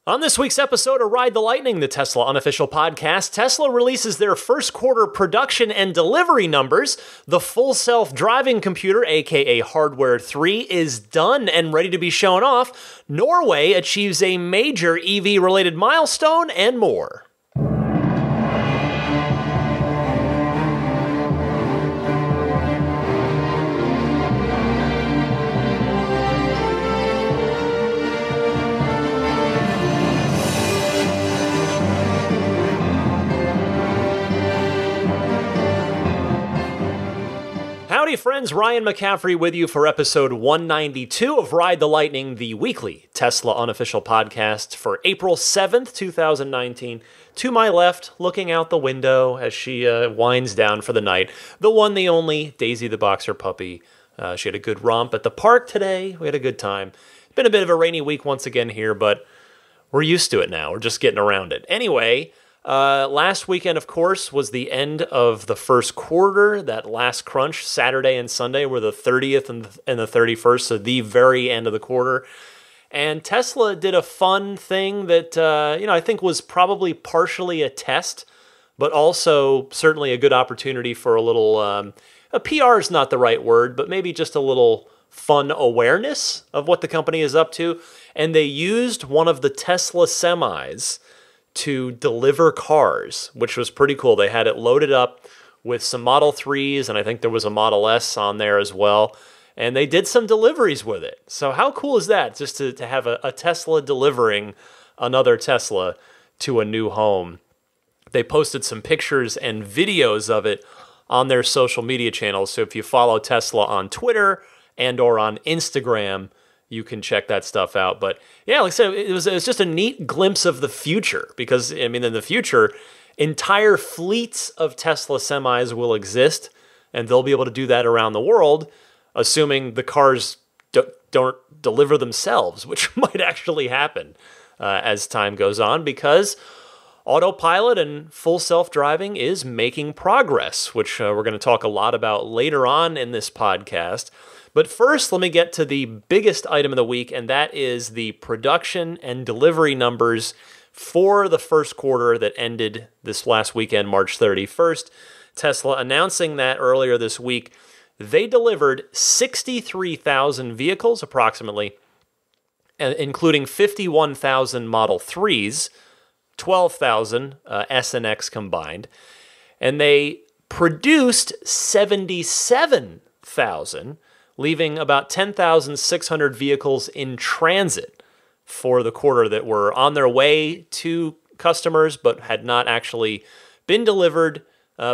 On this week's episode of Ride the Lightning, the Tesla unofficial podcast, Tesla releases their first quarter production and delivery numbers. The full self-driving computer, aka Hardware 3, is done and ready to be shown off. Norway achieves a major EV-related milestone, and more. Howdy friends, Ryan McCaffrey with you for episode 192 of Ride the Lightning, the weekly Tesla unofficial podcast for April 7th, 2019. To my left, looking out the window as she winds down for the night, the one, the only, Daisy the boxer puppy. She had a good romp at the park today. We had a good time. It's been a bit of a rainy week once again here, but we're used to it now. We're just getting around it. Anyway, last weekend, of course, was the end of the first quarter. That last crunch, Saturday and Sunday, were the 30th and the 31st, so the very end of the quarter. And Tesla did a fun thing that, I think was probably partially a test, but also certainly a good opportunity for a little, a PR is not the right word, but maybe just a little fun awareness of what the company is up to. And they used one of the Tesla semis to deliver cars, which was pretty cool. They had it loaded up with some Model 3s, and I think there was a Model S on there as well. And they did some deliveries with it. So how cool is that, just to have a Tesla delivering another Tesla to a new home? They posted some pictures and videos of it on their social media channels. So if you follow Tesla on Twitter and or on Instagram, you can check that stuff out. But yeah, like I said, it was just a neat glimpse of the future, because, I mean, in the future, entire fleets of Tesla semis will exist, and they'll be able to do that around the world, assuming the cars don't deliver themselves, which might actually happen as time goes on, because autopilot and full self-driving is making progress, which we're going to talk a lot about later on in this podcast. But first, let me get to the biggest item of the week, and that is the production and delivery numbers for the first quarter that ended this last weekend, March 31st. Tesla announcing that earlier this week, they delivered 63,000 vehicles approximately, including 51,000 Model 3s, 12,000 S and X combined, and they produced 77,000, leaving about 10,600 vehicles in transit for the quarter that were on their way to customers but had not actually been delivered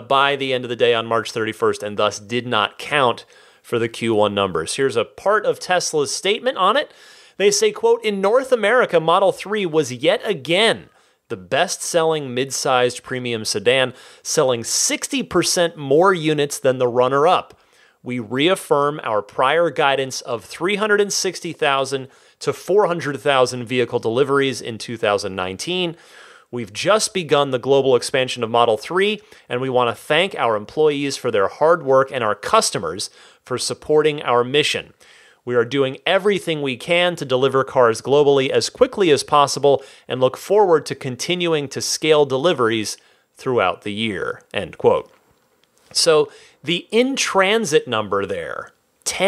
by the end of the day on March 31st, and thus did not count for the Q1 numbers. Here's a part of Tesla's statement on it. They say, quote, "In North America, Model 3 was yet again the best-selling mid-sized premium sedan, selling 60% more units than the runner-up. We reaffirm our prior guidance of 360,000 to 400,000 vehicle deliveries in 2019. We've just begun the global expansion of Model 3, and we want to thank our employees for their hard work and our customers for supporting our mission. We are doing everything we can to deliver cars globally as quickly as possible and look forward to continuing to scale deliveries throughout the year," end quote. So the in-transit number there,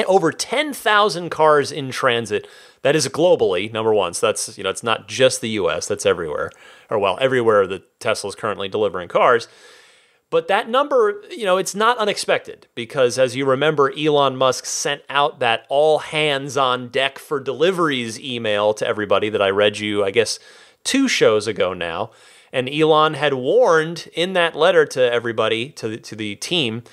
over 10,000 cars in transit, that is globally, number one. So that's, it's not just the US, that's everywhere. Or, well, everywhere that Tesla's currently delivering cars. But that number, it's not unexpected, because as you remember, Elon Musk sent out that all hands on deck for deliveries email to everybody that I read you, I guess, 2 shows ago now. And Elon had warned in that letter to everybody, to the team,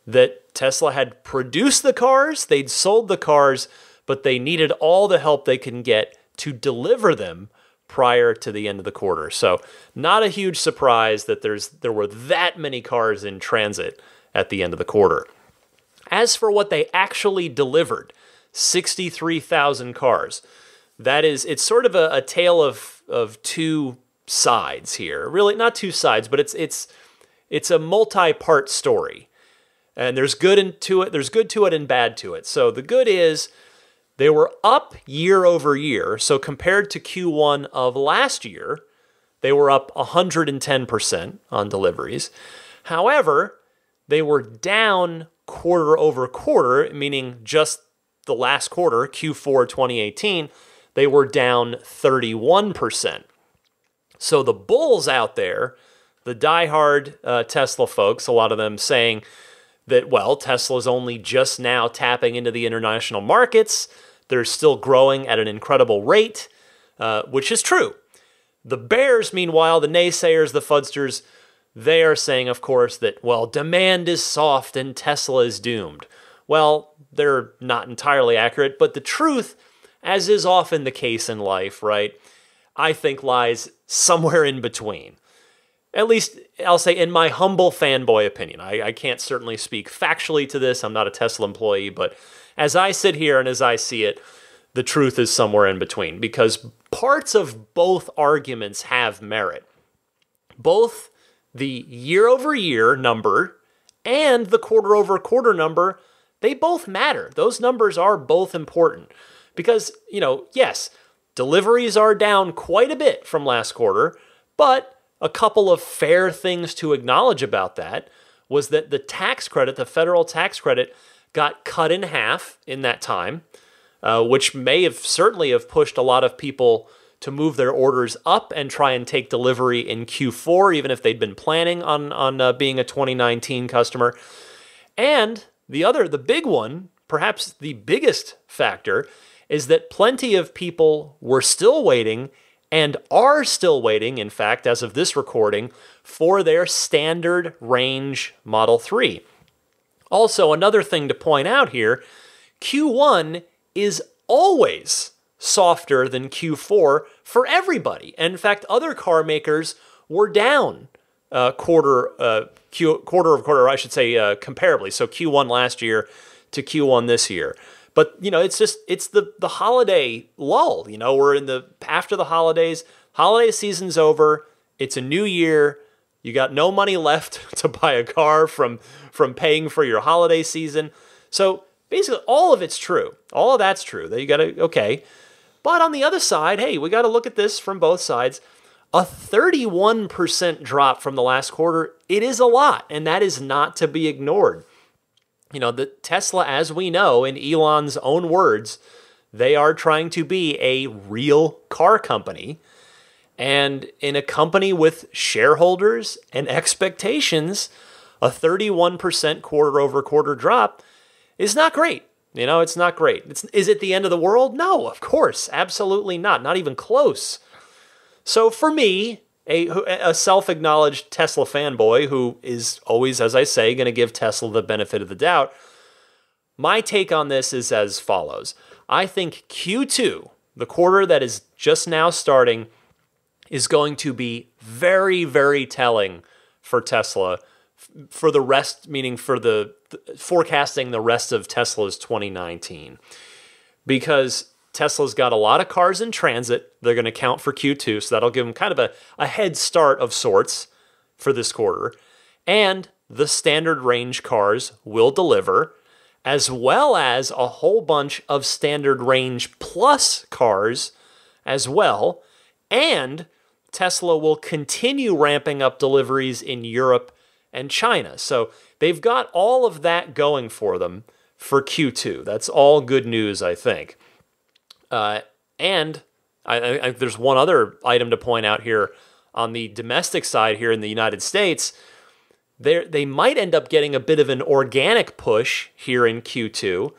that Tesla had produced the cars, they'd sold the cars, but they needed all the help they can get to deliver them prior to the end of the quarter. So not a huge surprise that there were that many cars in transit at the end of the quarter. As for what they actually delivered, 63,000 cars. It's sort of a tale of two sides here. Really, not two sides, but it's a multi-part story. And there's good to it and bad to it. So the good is They were up year over year. So compared to Q1 of last year, they were up 110% on deliveries. However, they were down quarter over quarter, meaning just the last quarter, Q4 2018, they were down 31%. So the bulls out there, the diehard Tesla folks, a lot of them saying that, well, Tesla's only just now tapping into the international markets. They're still growing at an incredible rate, which is true. The bears, meanwhile, the naysayers, the fudsters, they are saying, of course, that, well, demand is soft and Tesla is doomed. Well, they're not entirely accurate, but the truth, as is often the case in life, right, I think lies somewhere in between. At least, I'll say, in my humble fanboy opinion. I can't certainly speak factually to this. I'm not a Tesla employee, but as I sit here and as I see it, the truth is somewhere in between, because parts of both arguments have merit. Both the year-over-year number and the quarter-over-quarter number, they both matter. Those numbers are both important because, yes, deliveries are down quite a bit from last quarter, but a couple of fair things to acknowledge about that was that the tax credit, the federal tax credit, got cut in half in that time, which may have certainly have pushed a lot of people to move their orders up and try and take delivery in Q4, even if they'd been planning on being a 2019 customer. And the big one, perhaps the biggest factor, is that plenty of people were still waiting and are still waiting, in fact, as of this recording, for their standard range Model 3. Also, another thing to point out here, Q1 is always softer than Q4 for everybody. And in fact, other car makers were down quarter over quarter, I should say, comparably. So Q1 last year to Q1 this year. But, it's the holiday lull. We're after the holidays. Holiday season's over. It's a new year. You got no money left to buy a car from paying for your holiday season. So basically, all of it's true. All of that's true. That you got to, okay. But on the other side, hey, we got to look at this from both sides. A 31% drop from the last quarter, it is a lot, and that is not to be ignored. The Tesla, as we know, in Elon's own words, they are trying to be a real car company. And in a company with shareholders and expectations, a 31% quarter over quarter drop is not great. It's not great. Is it the end of the world? No, of course. Absolutely not. Not even close. So for me, a self-acknowledged Tesla fanboy who is always, as I say, going to give Tesla the benefit of the doubt, my take on this is as follows. I think Q2, the quarter that is just now starting, is going to be very, very telling for Tesla for the rest, meaning for the forecasting the rest of Tesla's 2019. Because Tesla's got a lot of cars in transit. They're going to count for Q2, so that'll give them kind of a head start of sorts for this quarter. And the standard range cars will deliver, as well as a whole bunch of standard range plus cars as well. And Tesla will continue ramping up deliveries in Europe and China. So they've got all of that going for them for Q2. That's all good news, I think. And there's one other item to point out here on the domestic side here in the United States. They might end up getting a bit of an organic push here in Q2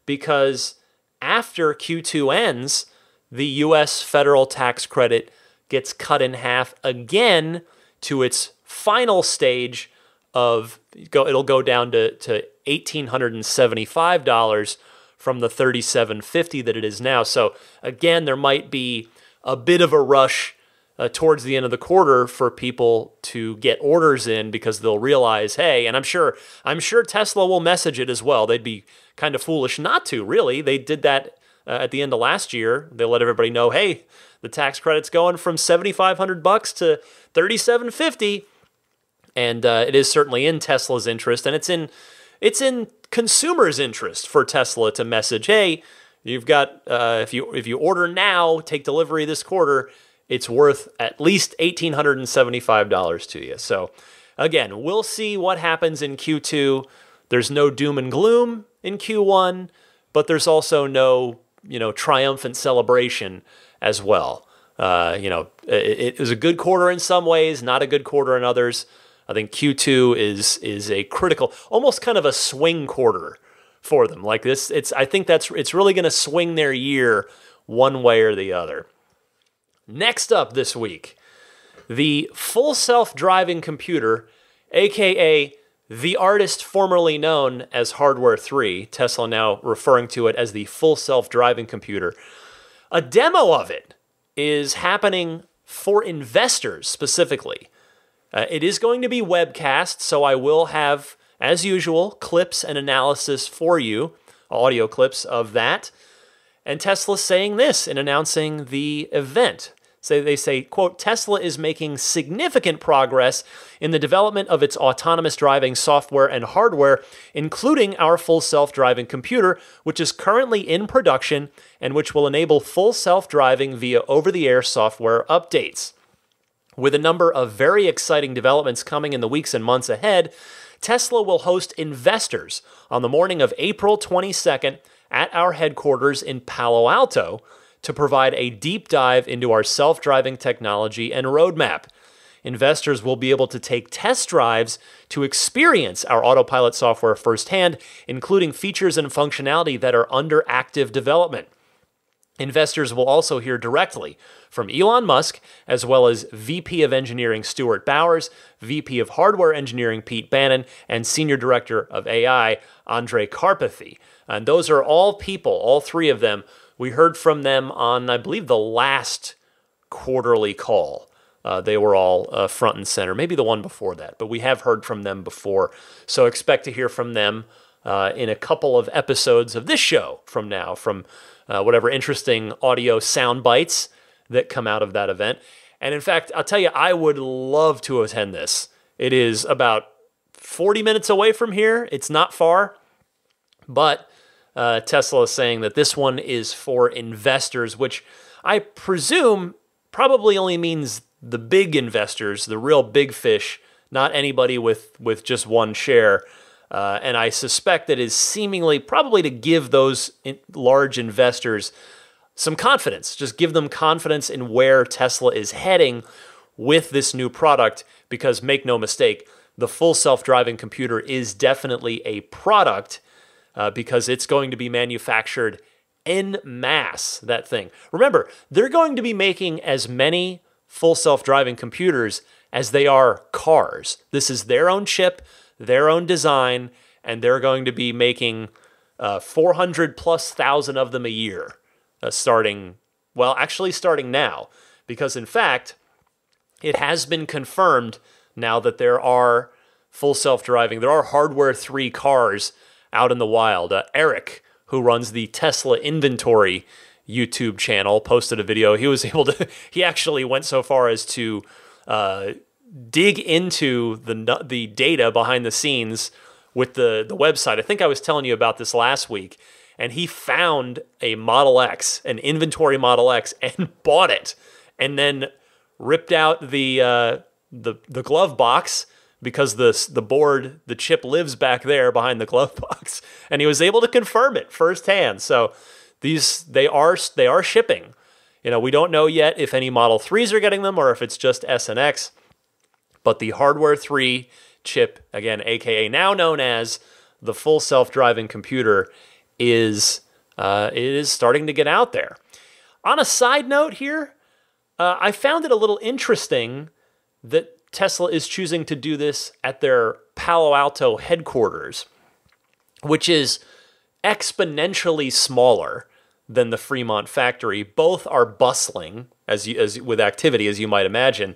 because after Q2 ends, the U.S. federal tax credit gets cut in half again to its final stage of, it'll go down to $1,875 from the $3,750 that it is now. So again, there might be a bit of a rush towards the end of the quarter for people to get orders in because they'll realize, hey, and I'm sure Tesla will message it as well. They'd be kind of foolish not to, really. They did that at the end of last year. They let everybody know, hey, the tax credit's going from $7,500 to $3,750, and it is certainly in Tesla's interest, and it's in consumers' interest for Tesla to message, hey, You've got if you order now, take delivery this quarter, it's worth at least $1,875 to you. So again, we'll see what happens in Q2. There's no doom and gloom in Q1, but there's also no, triumphant celebration as well. It was a good quarter in some ways, not a good quarter in others. I think Q2 is a critical, almost kind of a swing quarter for them. Like this, I think it's really going to swing their year one way or the other. Next up this week, the full self-driving computer, aka the artist formerly known as Hardware 3, Tesla now referring to it as the full self-driving computer. A demo of it is happening for investors specifically. It is going to be webcast, so I will have, as usual, clips and analysis for you, audio clips of that. And Tesla's saying this in announcing the event. So they say, quote, Tesla is making significant progress in the development of its autonomous driving software and hardware, including our full self-driving computer, which is currently in production and which will enable full self-driving via over-the-air software updates. With a number of very exciting developments coming in the weeks and months ahead, Tesla will host investors on the morning of April 22nd at our headquarters in Palo Alto to provide a deep dive into our self-driving technology and roadmap. Investors will be able to take test drives to experience our Autopilot software firsthand, including features and functionality that are under active development. Investors will also hear directly from Elon Musk, as well as VP of Engineering Stuart Bowers, VP of Hardware Engineering Pete Bannon, and Senior Director of AI Andre Karpathy. And those are all people, all three of them. We heard from them on, I believe, the last quarterly call. They were all front and center, maybe the one before that, but we have heard from them before. So expect to hear from them in a couple of episodes of this show from now, from whatever interesting audio sound bites that come out of that event. And in fact, I'll tell you, I would love to attend this. It is about 40 minutes away from here. It's not far, but Tesla is saying that this one is for investors, which I presume probably only means the big investors, the real big fish, not anybody with just one share. And I suspect that is seemingly probably to give those large investors some confidence, just give them confidence in where Tesla is heading with this new product, because make no mistake, the full self-driving computer is definitely a product because it's going to be manufactured en masse, that thing. Remember, they're going to be making as many full self-driving computers as they are cars. This is their own chip, their own design, and they're going to be making 400,000+ of them a year, starting now, because in fact, it has been confirmed now that there are full self-driving, there are Hardware 3 cars out in the wild. Eric, who runs the Tesla Inventory YouTube channel, posted a video. He actually went so far as to dig into the data behind the scenes with the website. I think I was telling you about this last week, and he found a Model X, an inventory Model X, and bought it, and then ripped out the glove box, because the chip lives back there behind the glove box, and he was able to confirm it firsthand. So they are shipping. We don't know yet if any Model 3s are getting them or if it's just S and X. But the Hardware 3 chip, again, aka now known as the full self-driving computer, is starting to get out there. On a side note here, I found it a little interesting that Tesla is choosing to do this at their Palo Alto headquarters, which is exponentially smaller than the Fremont factory. Both are bustling as with activity, as you might imagine.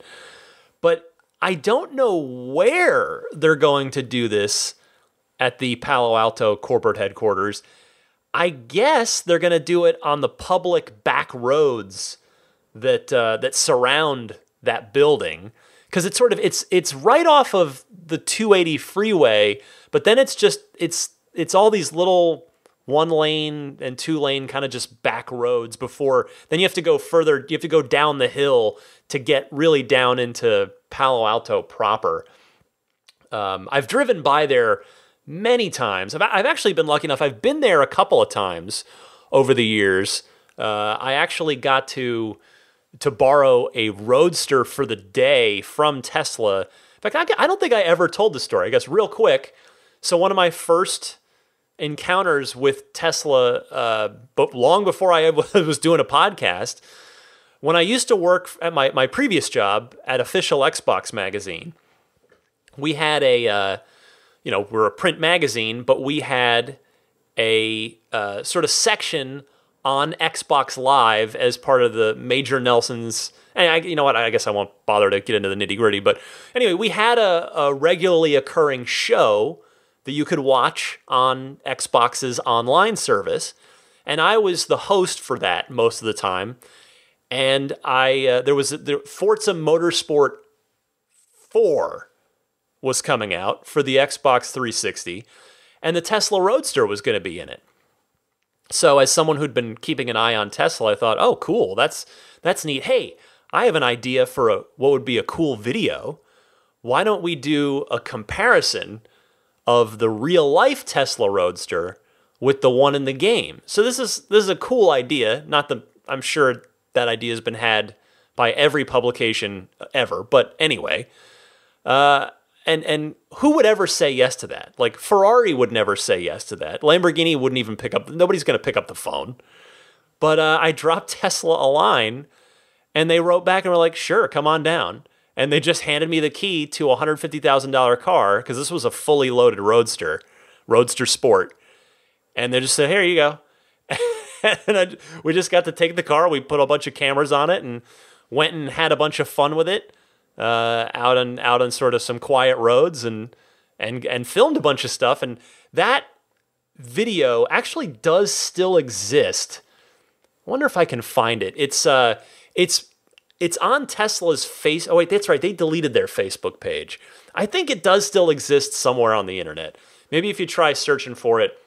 But I don't know where they're going to do this at the Palo Alto corporate headquarters. I guess they're going to do it on the public back roads that surround that building, because it's right off of the 280 freeway, but then it's all these little one lane and two lane kind of just back roads before, then you have to go further, you have to go down the hill to get really down into Palo Alto proper. I've driven by there many times. I've actually been lucky enough, I've been there a couple of times over the years. I actually got to borrow a Roadster for the day from Tesla. In fact, I don't think I ever told the story. I guess real quick. So one of my first encounters with Tesla, but long before I was doing a podcast, when I used to work at my previous job at Official Xbox Magazine, we had we're a print magazine, but we had a sort of section on Xbox Live as part of the Major Nelson's. And you know what? I guess I won't bother to get into the nitty gritty. But anyway, we had a regularly occurring show that you could watch on Xbox's online service, and I was the host for that most of the time. And there was Forza Motorsport 4 was coming out for the Xbox 360, and the Tesla Roadster was going to be in it. So as someone who'd been keeping an eye on Tesla, I thought, oh, cool, that's neat. Hey, I have an idea for what would be a cool video. Why don't we do a comparison of the real-life Tesla Roadster with the one in the game? So this is a cool idea. Not that I'm sure that idea has been had by every publication ever, but anyway. And who would ever say yes to that? Like, Ferrari would never say yes to that. Lamborghini wouldn't even pick up. Nobody's going to pick up the phone. But I dropped Tesla a line, and they wrote back and were like, sure, come on down. And they just handed me the key to a $150,000 car, because this was a fully loaded Roadster Sport. And they just said, here you go. And we just got to take the car. We put a bunch of cameras on it and went and had a bunch of fun with it. Out on sort of some quiet roads and filmed a bunch of stuff. And that video actually does still exist. I wonder if I can find it. It's on Tesla's face. Oh wait, that's right. They deleted their Facebook page. I think it does still exist somewhere on the internet. Maybe if you try searching for it,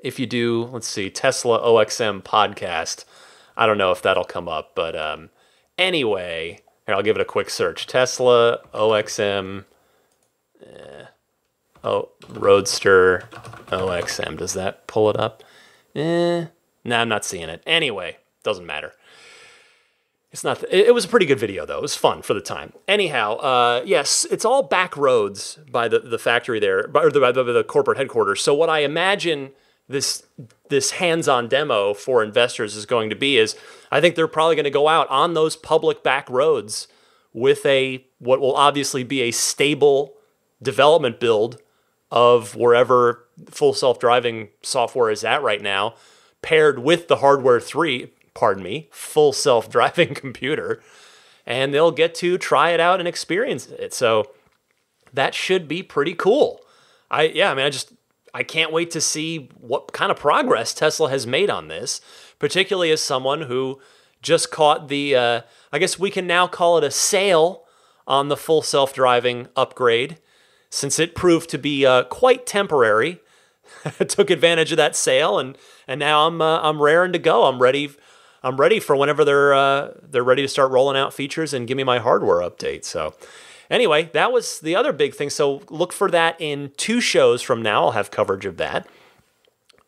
if you do, let's see, Tesla OXM podcast. I don't know if that'll come up, but anyway. Here, I'll give it a quick search. Tesla OXM, Roadster OXM. Does that pull it up? No, I'm not seeing it. Anyway, doesn't matter. It's not. It was a pretty good video though. It was fun for the time. Anyhow, yes, it's all back roads by the factory there, or by the corporate headquarters. So what I imagine this hands-on demo for investors is going to be is, I think they're probably going to go out on those public back roads with what will obviously be a stable development build of wherever full self-driving software is at right now, paired with the full self-driving computer, and they'll get to try it out and experience it. So that should be pretty cool. I can't wait to see what kind of progress Tesla has made on this, particularly as someone who just caught I guess we can now call it a sale on the full self-driving upgrade, since it proved to be quite temporary. I took advantage of that sale, and now I'm raring to go. I'm ready for whenever they're ready to start rolling out features and give me my hardware update. So anyway, that was the other big thing. So look for that in 2 shows from now. I'll have coverage of that.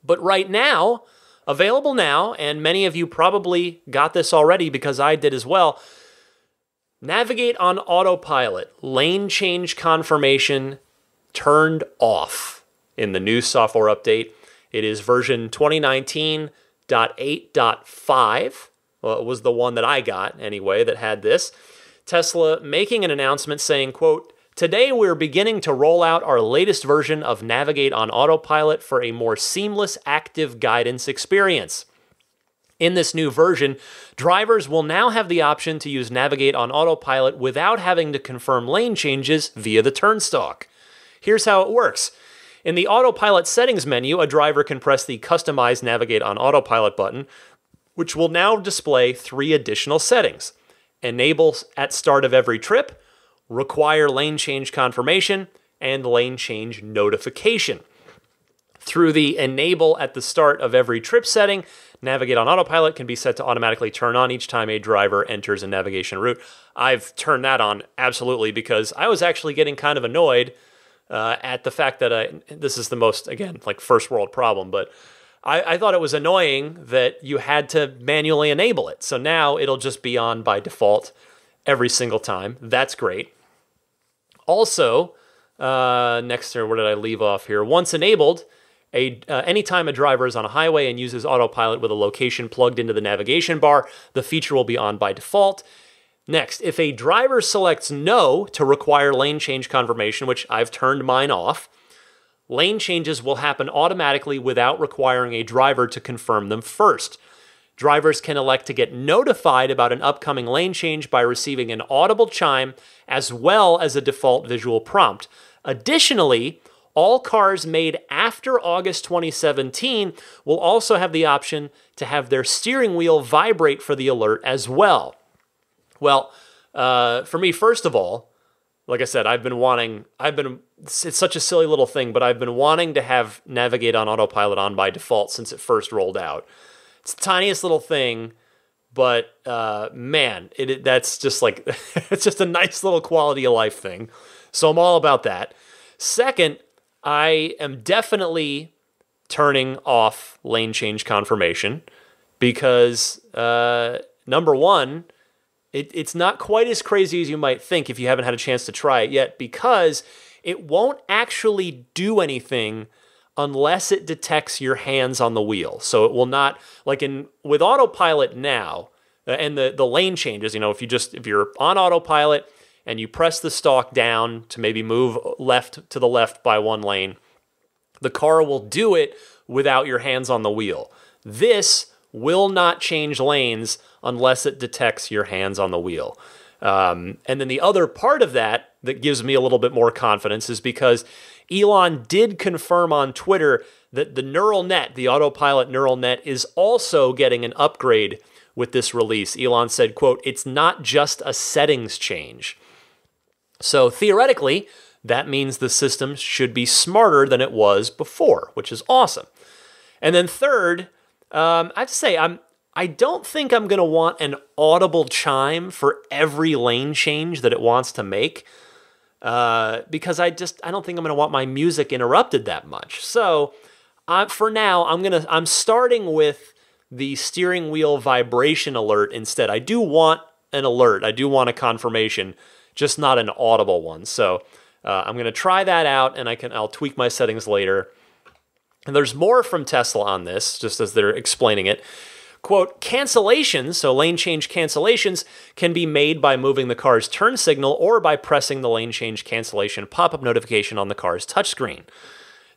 But right now, available now, and many of you probably got this already because I did as well, Navigate on Autopilot, lane change confirmation turned off in the new software update. It is version 2019.8.5. Well, it was the one that I got anyway that had this. Tesla making an announcement saying, quote, "Today we're beginning to roll out our latest version of Navigate on Autopilot for a more seamless active guidance experience. In this new version, drivers will now have the option to use Navigate on Autopilot without having to confirm lane changes via the turnstalk. Here's how it works. In the Autopilot settings menu, a driver can press the Customize Navigate on Autopilot button, which will now display 3 additional settings: enable at start of every trip, require lane change confirmation, and lane change notification. Through the enable at the start of every trip setting, Navigate on Autopilot can be set to automatically turn on each time a driver enters a navigation route. I've turned that on absolutely because I was actually getting kind of annoyed at the fact that this is the most, again, like first world problem, but I thought it was annoying that you had to manually enable it. So now it'll just be on by default every single time. That's great. Also, next, where did I leave off here? Once enabled, anytime a driver is on a highway and uses autopilot with a location plugged into the navigation bar, the feature will be on by default. Next, if a driver selects no to require lane change confirmation, which I've turned mine off, lane changes will happen automatically without requiring a driver to confirm them first. Drivers can elect to get notified about an upcoming lane change by receiving an audible chime as well as a default visual prompt. Additionally, all cars made after August 2017 will also have the option to have their steering wheel vibrate for the alert as well. Well, for me, first of all, like I said, it's such a silly little thing, but I've been wanting to have Navigate on Autopilot on by default since it first rolled out. It's the tiniest little thing, but man, that's just like, it's just a nice little quality of life thing. So I'm all about that. Second, I am definitely turning off lane change confirmation because, number one, it's not quite as crazy as you might think if you haven't had a chance to try it yet, because it won't actually do anything unless it detects your hands on the wheel. So it will not, like with autopilot now, and the lane changes, if you're on autopilot and you press the stalk down to maybe move left to the left by one lane, the car will do it without your hands on the wheel. This will not change lanes unless it detects your hands on the wheel. And then the other part of that gives me a little bit more confidence is because Elon did confirm on Twitter that the neural net, the autopilot neural net, is also getting an upgrade with this release. Elon said, quote, "It's not just a settings change." So theoretically, that means the system should be smarter than it was before, which is awesome. And then third, I have to say, I don't think I'm going to want an audible chime for every lane change that it wants to make, because I don't think I'm going to want my music interrupted that much. So for now, I'm starting with the steering wheel vibration alert instead. I do want an alert. I do want a confirmation, just not an audible one. So I'm going to try that out, and I'll tweak my settings later. And there's more from Tesla on this, just as they're explaining it. Quote, "Cancellations," so lane change cancellations, "can be made by moving the car's turn signal or by pressing the lane change cancellation pop-up notification on the car's touchscreen.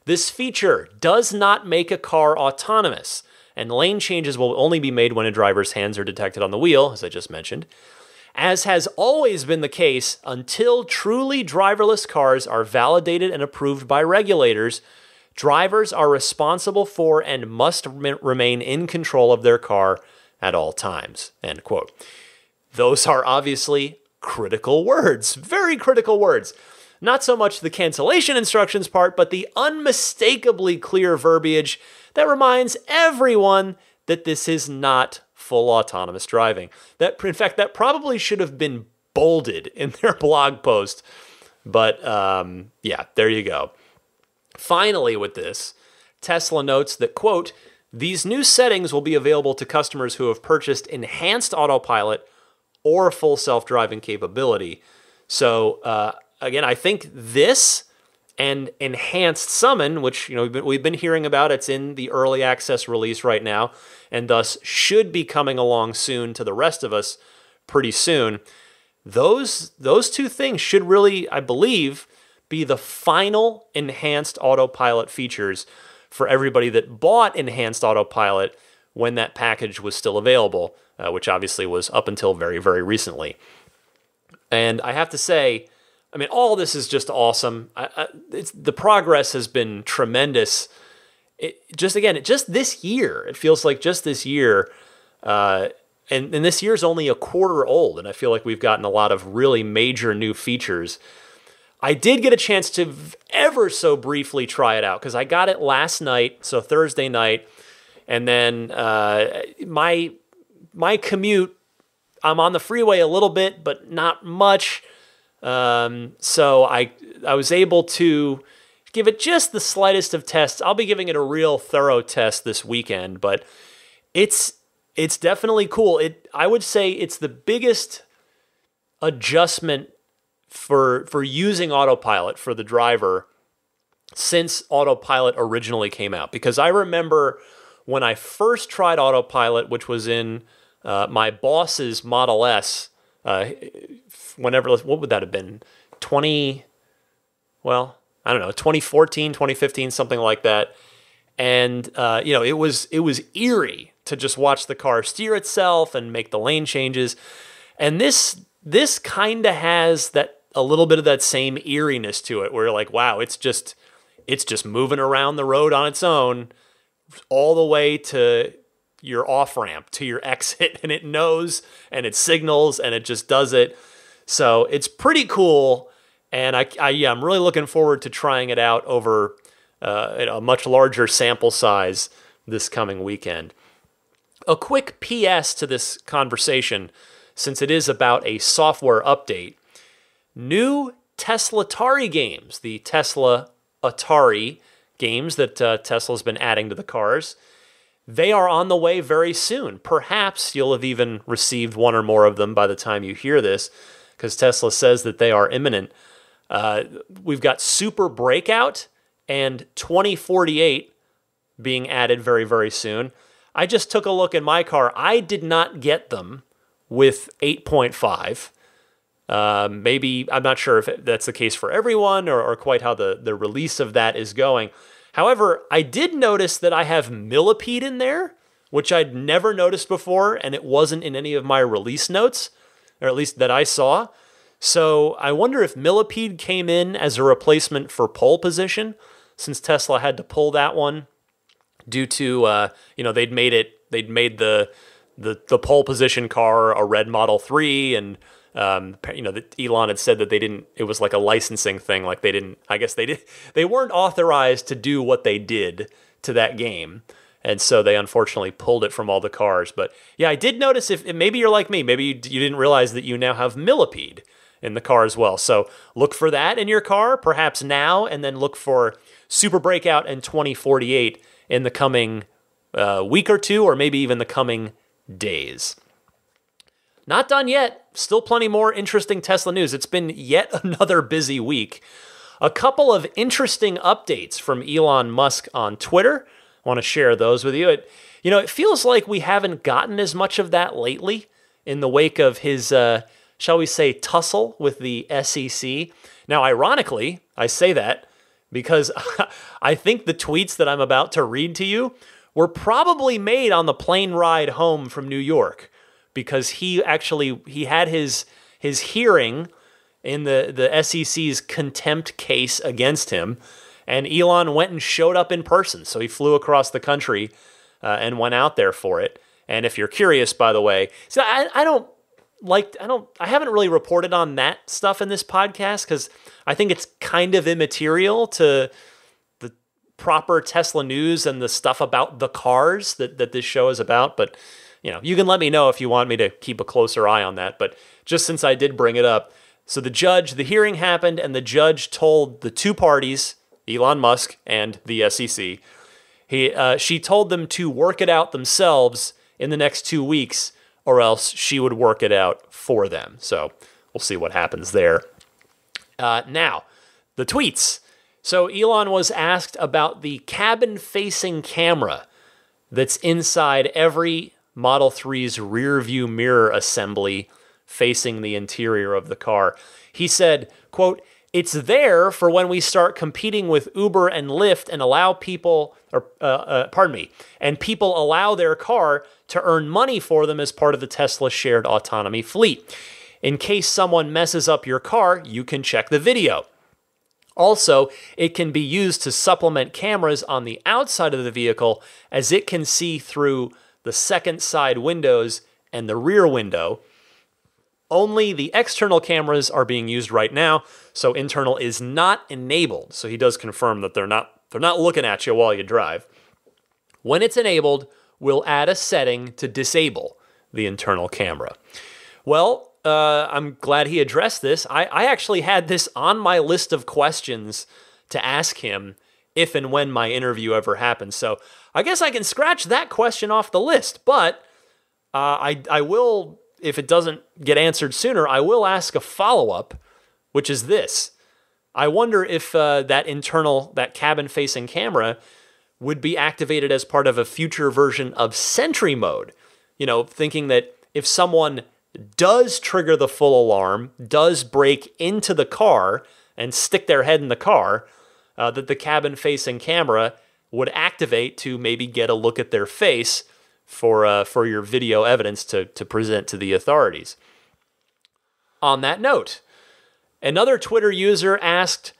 This feature does not make a car autonomous, and lane changes will only be made when a driver's hands are detected on the wheel, as I just mentioned. As has always been the case, until truly driverless cars are validated and approved by regulators, drivers are responsible for and must remain in control of their car at all times." End quote. Those are obviously critical words, very critical words. Not so much the cancellation instructions part, but the unmistakably clear verbiage that reminds everyone that this is not full autonomous driving. In fact, that probably should have been bolded in their blog post. But yeah, there you go. Finally, with this, Tesla notes that, quote, "These new settings will be available to customers who have purchased enhanced autopilot or full self-driving capability." So, again, I think this and enhanced summon, which we've been hearing about, it's in the early access release right now, and thus should be coming along soon to the rest of us pretty soon. Those two things should really, I believe, be the final enhanced autopilot features for everybody that bought enhanced autopilot when that package was still available, which obviously was up until very, very recently. And I have to say, I mean, all this is just awesome. The progress has been tremendous. Just this year, it feels like just this year, and this year's only a quarter old, and I feel like we've gotten a lot of really major new features. I did get a chance to ever so briefly try it out because I got it last night, so Thursday night, and then my commute, I'm on the freeway a little bit, but not much. So I was able to give it just the slightest of tests. I'll be giving it a real thorough test this weekend, but it's definitely cool. I would say it's the biggest adjustment for using autopilot for the driver since autopilot originally came out. Because I remember when I first tried autopilot, which was in my boss's Model S, what would that have been? 2014, 2015, something like that. And, it was eerie to just watch the car steer itself and make the lane changes. And this kind of has a little bit of that same eeriness to it, where you're like, wow, it's just moving around the road on its own all the way to your off-ramp, to your exit, and it knows and it signals and it just does it. So it's pretty cool, and I'm really looking forward to trying it out over a much larger sample size this coming weekend. A quick PS to this conversation, since it is about a software update. New Tesla Tari games, the Tesla Atari games that Tesla's been adding to the cars, they are on the way very soon. Perhaps you'll have even received one or more of them by the time you hear this, because Tesla says that they are imminent. We've got Super Breakout and 2048 being added very, very soon. I just took a look in my car. I did not get them with 8.5. Maybe, I'm not sure if that's the case for everyone or quite how the release of that is going. However, I did notice that I have Millipede in there, which I'd never noticed before, and it wasn't in any of my release notes, or at least that I saw. So I wonder if Millipede came in as a replacement for pole position, since Tesla had to pull that one due to, they'd made the pole position car a red Model 3, and Elon had said that it was like a licensing thing. Like they weren't authorized to do what they did to that game. And so they unfortunately pulled it from all the cars. But yeah, I did notice if maybe you're like me, maybe you didn't realize that you now have Millipede in the car as well. So look for that in your car, perhaps now, and then look for Super Breakout and 2048 in the coming week or two, or maybe even the coming days. Not done yet. Still plenty more interesting Tesla news. It's been yet another busy week. A couple of interesting updates from Elon Musk on Twitter. I want to share those with you. It feels like we haven't gotten as much of that lately in the wake of his, shall we say, tussle with the SEC. Now, ironically, I say that because I think the tweets that I'm about to read to you were probably made on the plane ride home from New York, because he had his hearing in the SEC's contempt case against him, and Elon went and showed up in person. So he flew across the country and went out there for it. And if you're curious, by the way, so I haven't really reported on that stuff in this podcast because I think it's kind of immaterial to the proper Tesla news and the stuff about the cars that this show is about. But you can let me know if you want me to keep a closer eye on that. But just since I did bring it up, so the hearing happened, and the judge told the two parties, Elon Musk and the SEC, she told them to work it out themselves in the next 2 weeks, or else she would work it out for them. So we'll see what happens there. Now, the tweets. So Elon was asked about the cabin-facing camera that's inside every Model 3's rear view mirror assembly facing the interior of the car. He said, quote, "It's there for when we start competing with Uber and Lyft and and people allow their car to earn money for them as part of the Tesla shared autonomy fleet. In case someone messes up your car, you can check the video. Also, it can be used to supplement cameras on the outside of the vehicle, as it can see through the second side windows and the rear window. only. The external cameras are being used right now, so internal is not enabled. So he does confirm that they're not looking at you while you drive. When it's enabled, we'll add a setting to disable the internal camera. Well, I'm glad he addressed this. I actually had this on my list of questions to ask him if and when my interview ever happens. So I guess I can scratch that question off the list, but I will, if it doesn't get answered sooner, I will ask a follow-up, which is this. I wonder if that cabin-facing camera would be activated as part of a future version of Sentry mode. You know, thinking that if someone does trigger the full alarm, does break into the car and stick their head in the car, that the cabin-facing camera would activate to maybe get a look at their face for your video evidence to present to the authorities. On that note, another Twitter user asked,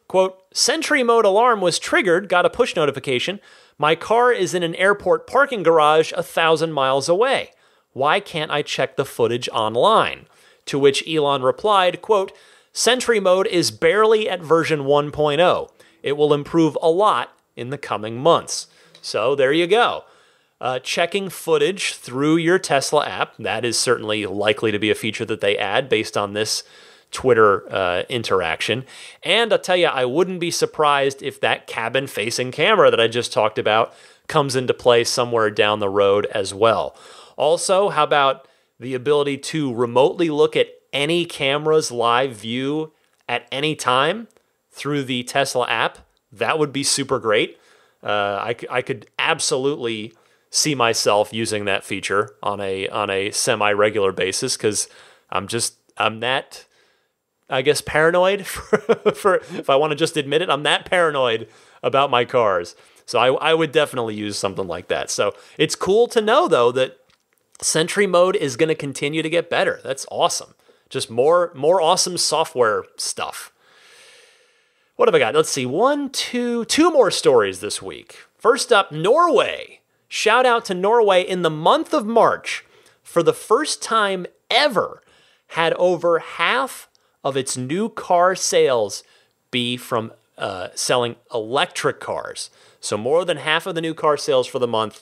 quote, Sentry mode alarm was triggered, got a push notification. My car is in an airport parking garage 1,000 miles away. Why can't I check the footage online? To which Elon replied, quote, Sentry mode is barely at version 1.0. It will improve a lot in the coming months. So there you go. Checking footage through your Tesla app, that is certainly likely to be a feature that they add based on this Twitter interaction. And I'll tell you, I wouldn't be surprised if that cabin-facing camera that I just talked about comes into play somewhere down the road as well. Also, how about the ability to remotely look at any camera's live view at any time through the Tesla app? That would be super great. I could absolutely see myself using that feature on a semi-regular basis because I'm that, I guess, paranoid for if I want to just admit it, I'm that paranoid about my cars. So I would definitely use something like that. So it's cool to know, though, that Sentry mode is going to continue to get better. That's awesome. Just more awesome software stuff. What have I got? Let's see. Two more stories this week. First up, Norway. Shout out to Norway. In the month of March, for the first time ever, had over half of its new car sales be from selling electric cars. So more than half of the new car sales for the month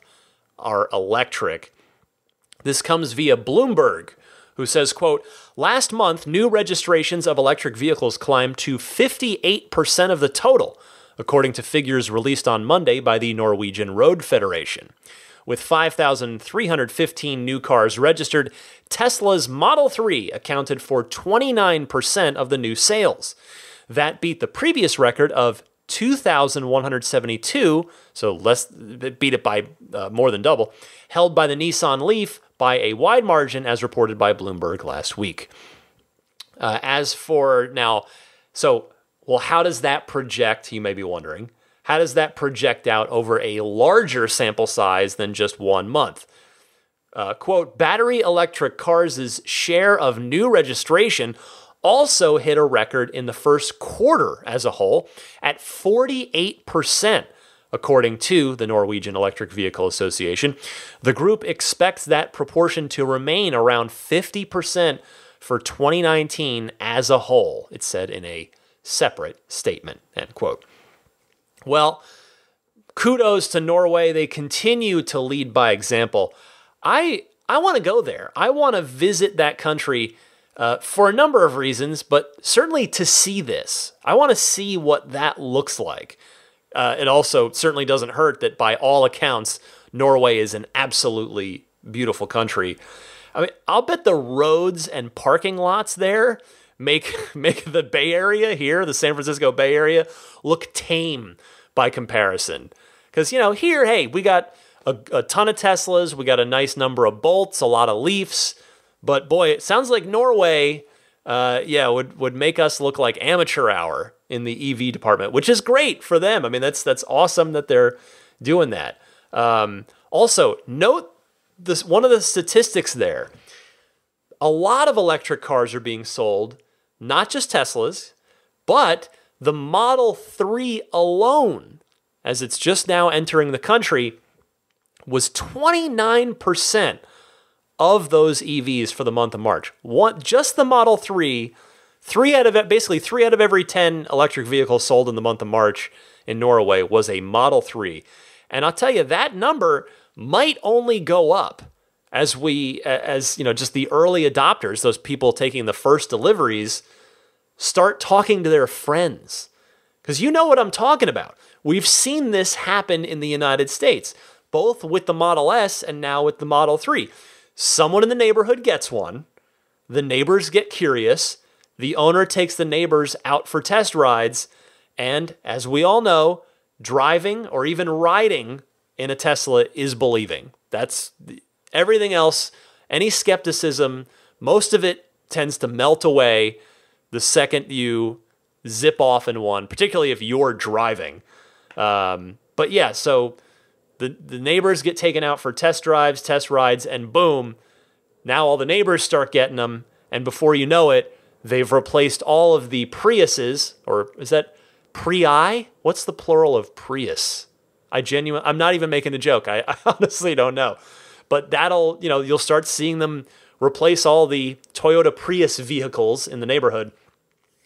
are electric. This comes via Bloomberg, who says, quote, last month, new registrations of electric vehicles climbed to 58% of the total, according to figures released on Monday by the Norwegian Road Federation. With 5,315 new cars registered, Tesla's Model 3 accounted for 29% of the new sales. That beat the previous record of 2,172, so beat it by more than double, held by the Nissan Leaf by a wide margin, as reported by Bloomberg last week. As for now, how does that project, you may be wondering, how does that project out over a larger sample size than just 1 month? Quote, battery electric cars' share of new registration also hit a record in the first quarter as a whole at 48%, according to the Norwegian Electric Vehicle Association. The group expects that proportion to remain around 50% for 2019 as a whole, it said in a separate statement, end quote. Well, kudos to Norway. They continue to lead by example. I want to go there. I want to visit that country for a number of reasons, but certainly to see this. I want to see what that looks like. It also certainly doesn't hurt that by all accounts, Norway is an absolutely beautiful country. I mean, I'll bet the roads and parking lots there make the Bay Area here, the San Francisco Bay Area, look tame by comparison. Because, here, hey, we got a ton of Teslas, we got a nice number of Bolts, a lot of Leafs, but boy, it sounds like Norway, would make us look like amateur hour in the EV department, which is great for them. I mean, that's awesome that they're doing that. Also, note this, one of the statistics there. A lot of electric cars are being sold, not just Teslas, but the Model 3 alone, as it's just now entering the country, was 29% of those EVs for the month of March. Just the Model 3, basically 3 out of every 10 electric vehicles sold in the month of March in Norway was a Model 3. And I'll tell you, that number might only go up as just the early adopters, those people taking the first deliveries, start talking to their friends. Because you know what I'm talking about. We've seen this happen in the United States, both with the Model S and now with the Model 3. Someone in the neighborhood gets one, the neighbors get curious, the owner takes the neighbors out for test rides, and as we all know, driving or even riding in a Tesla is believing. Everything else, any skepticism, most of it tends to melt away the second you zip off in one, particularly if you're driving. But yeah, so the neighbors get taken out for test drives, test rides, and boom, now all the neighbors start getting them, and before you know it, they've replaced all of the Priuses, or is that Prii? What's the plural of Prius? I'm not even making a joke. I honestly don't know. But you'll start seeing them replace all the Toyota Prius vehicles in the neighborhood.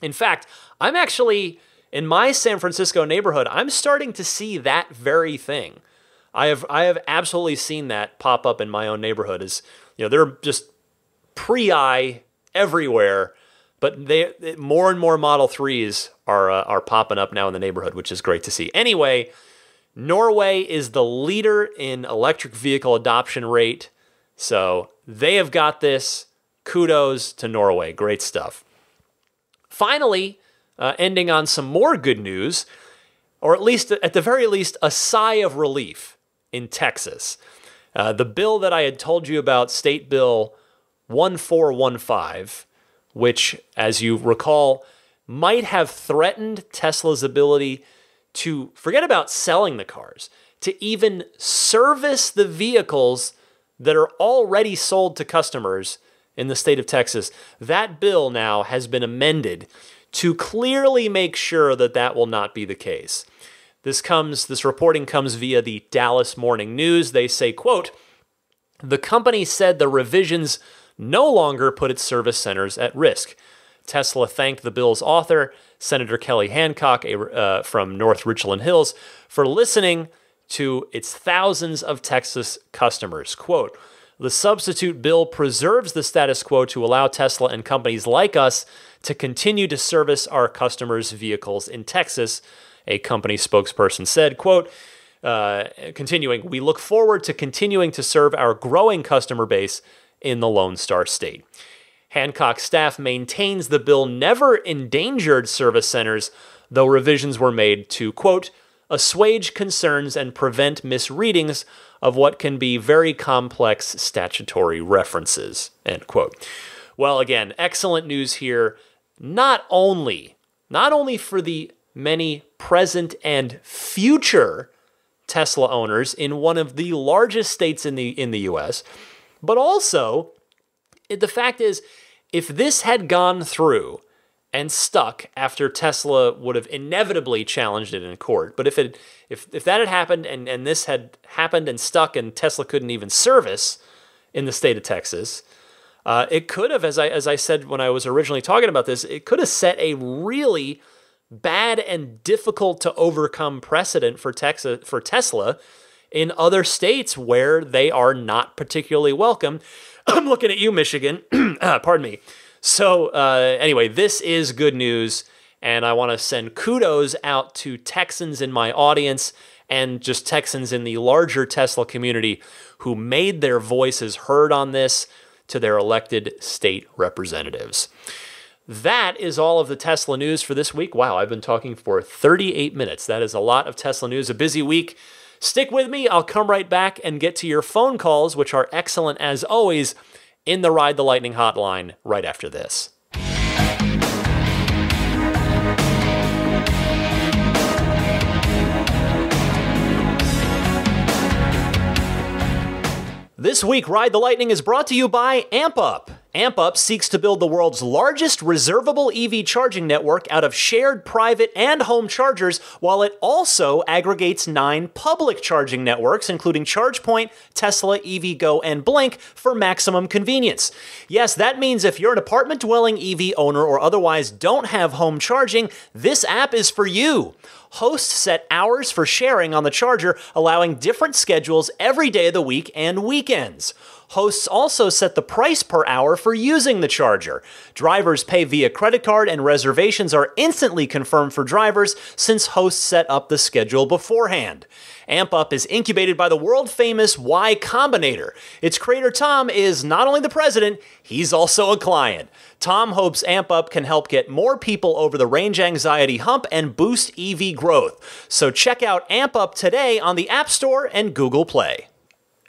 In fact, I'm actually, in my San Francisco neighborhood, I'm starting to see that very thing. I have absolutely seen that pop up in my own neighborhood. There are just Prii everywhere, but more and more Model 3s are popping up now in the neighborhood, which is great to see. Anyway, Norway is the leader in electric vehicle adoption rate, so they have got this. Kudos to Norway. Great stuff. Finally, ending on some more good news, or at the very least, a sigh of relief in Texas. The bill that I had told you about, State Bill 1415, which, as you recall, might have threatened Tesla's ability to forget about selling the cars, to even service the vehicles that are already sold to customers in the state of Texas. That bill now has been amended to clearly make sure that will not be the case. This reporting comes via the Dallas Morning News. They say, quote, "The company said the revisions no longer put its service centers at risk." Tesla thanked the bill's author, Senator Kelly Hancock from North Richland Hills, for listening to its thousands of Texas customers. Quote, "The substitute bill preserves the status quo to allow Tesla and companies like us to continue to service our customers' vehicles in Texas," a company spokesperson said. Quote, continuing, "We look forward to continuing to serve our growing customer base in the Lone Star State." Hancock staff maintains the bill never endangered service centers, though revisions were made to, quote, "assuage concerns and prevent misreadings of what can be very complex statutory references," end quote. Well, again, excellent news here, not only for the many present and future Tesla owners in one of the largest states in the US, but also the fact is, if this had gone through and stuck after Tesla would have inevitably challenged it in court, but if that had happened and this had happened and stuck and Tesla couldn't even service in the state of Texas, it could have, as I said when I was originally talking about this, it could have set a really bad and difficult to overcome precedent for Tesla in other states where they are not particularly welcome. I'm looking at you, Michigan. Pardon me. So anyway, this is good news, and I want to send kudos out to Texans in my audience and just Texans in the larger Tesla community who made their voices heard on this to their elected state representatives. That is all of the Tesla news for this week. Wow, I've been talking for 38 minutes. That is a lot of Tesla news, a busy week. Stick with me. I'll come right back and get to your phone calls, which are excellent as always, in the Ride the Lightning hotline right after this. This week, Ride the Lightning is brought to you by AmpUp. AmpUp seeks to build the world's largest reservable EV charging network out of shared private and home chargers, while it also aggregates 9 public charging networks, including ChargePoint, Tesla, EVgo, and Blink, for maximum convenience. Yes, that means if you're an apartment-dwelling EV owner or otherwise don't have home charging, this app is for you. Hosts set hours for sharing on the charger, allowing different schedules every day of the week and weekends. Hosts also set the price per hour for using the charger. Drivers pay via credit card, and reservations are instantly confirmed for drivers since hosts set up the schedule beforehand. AmpUp is incubated by the world-famous Y Combinator. Its creator, Tom, is not only the president, he's also a client. Tom hopes AmpUp can help get more people over the range anxiety hump and boost EV growth. So check out AmpUp today on the App Store and Google Play.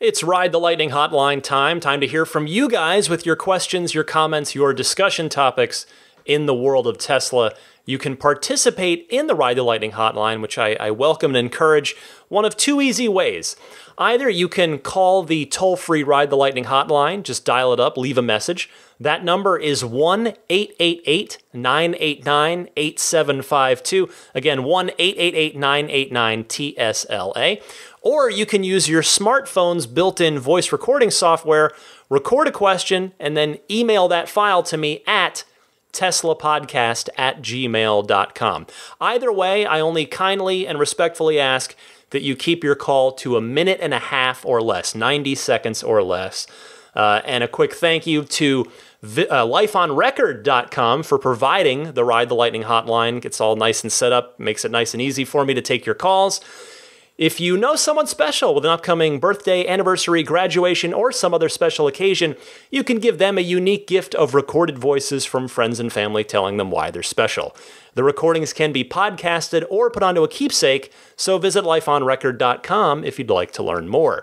It's Ride the Lightning Hotline time. Time to hear from you guys with your questions, your comments, your discussion topics in the world of Tesla. You can participate in the Ride the Lightning Hotline, which I welcome and encourage, one of 2 easy ways. Either you can call the toll-free Ride the Lightning Hotline, just dial it up, leave a message. That number is 1-888-989-8752. Again, 1-888-989-TSLA. Or you can use your smartphone's built-in voice recording software, record a question, and then email that file to me at teslapodcast@gmail.com. Either way, I only kindly and respectfully ask that you keep your call to 1.5 minutes or less, 90 seconds or less. And a quick thank you to lifeonrecord.com for providing the Ride the Lightning Hotline. It's all nice and set up, makes it nice and easy for me to take your calls. If you know someone special with an upcoming birthday, anniversary, graduation, or some other special occasion, you can give them a unique gift of recorded voices from friends and family telling them why they're special. The recordings can be podcasted or put onto a keepsake, so visit lifeonrecord.com if you'd like to learn more.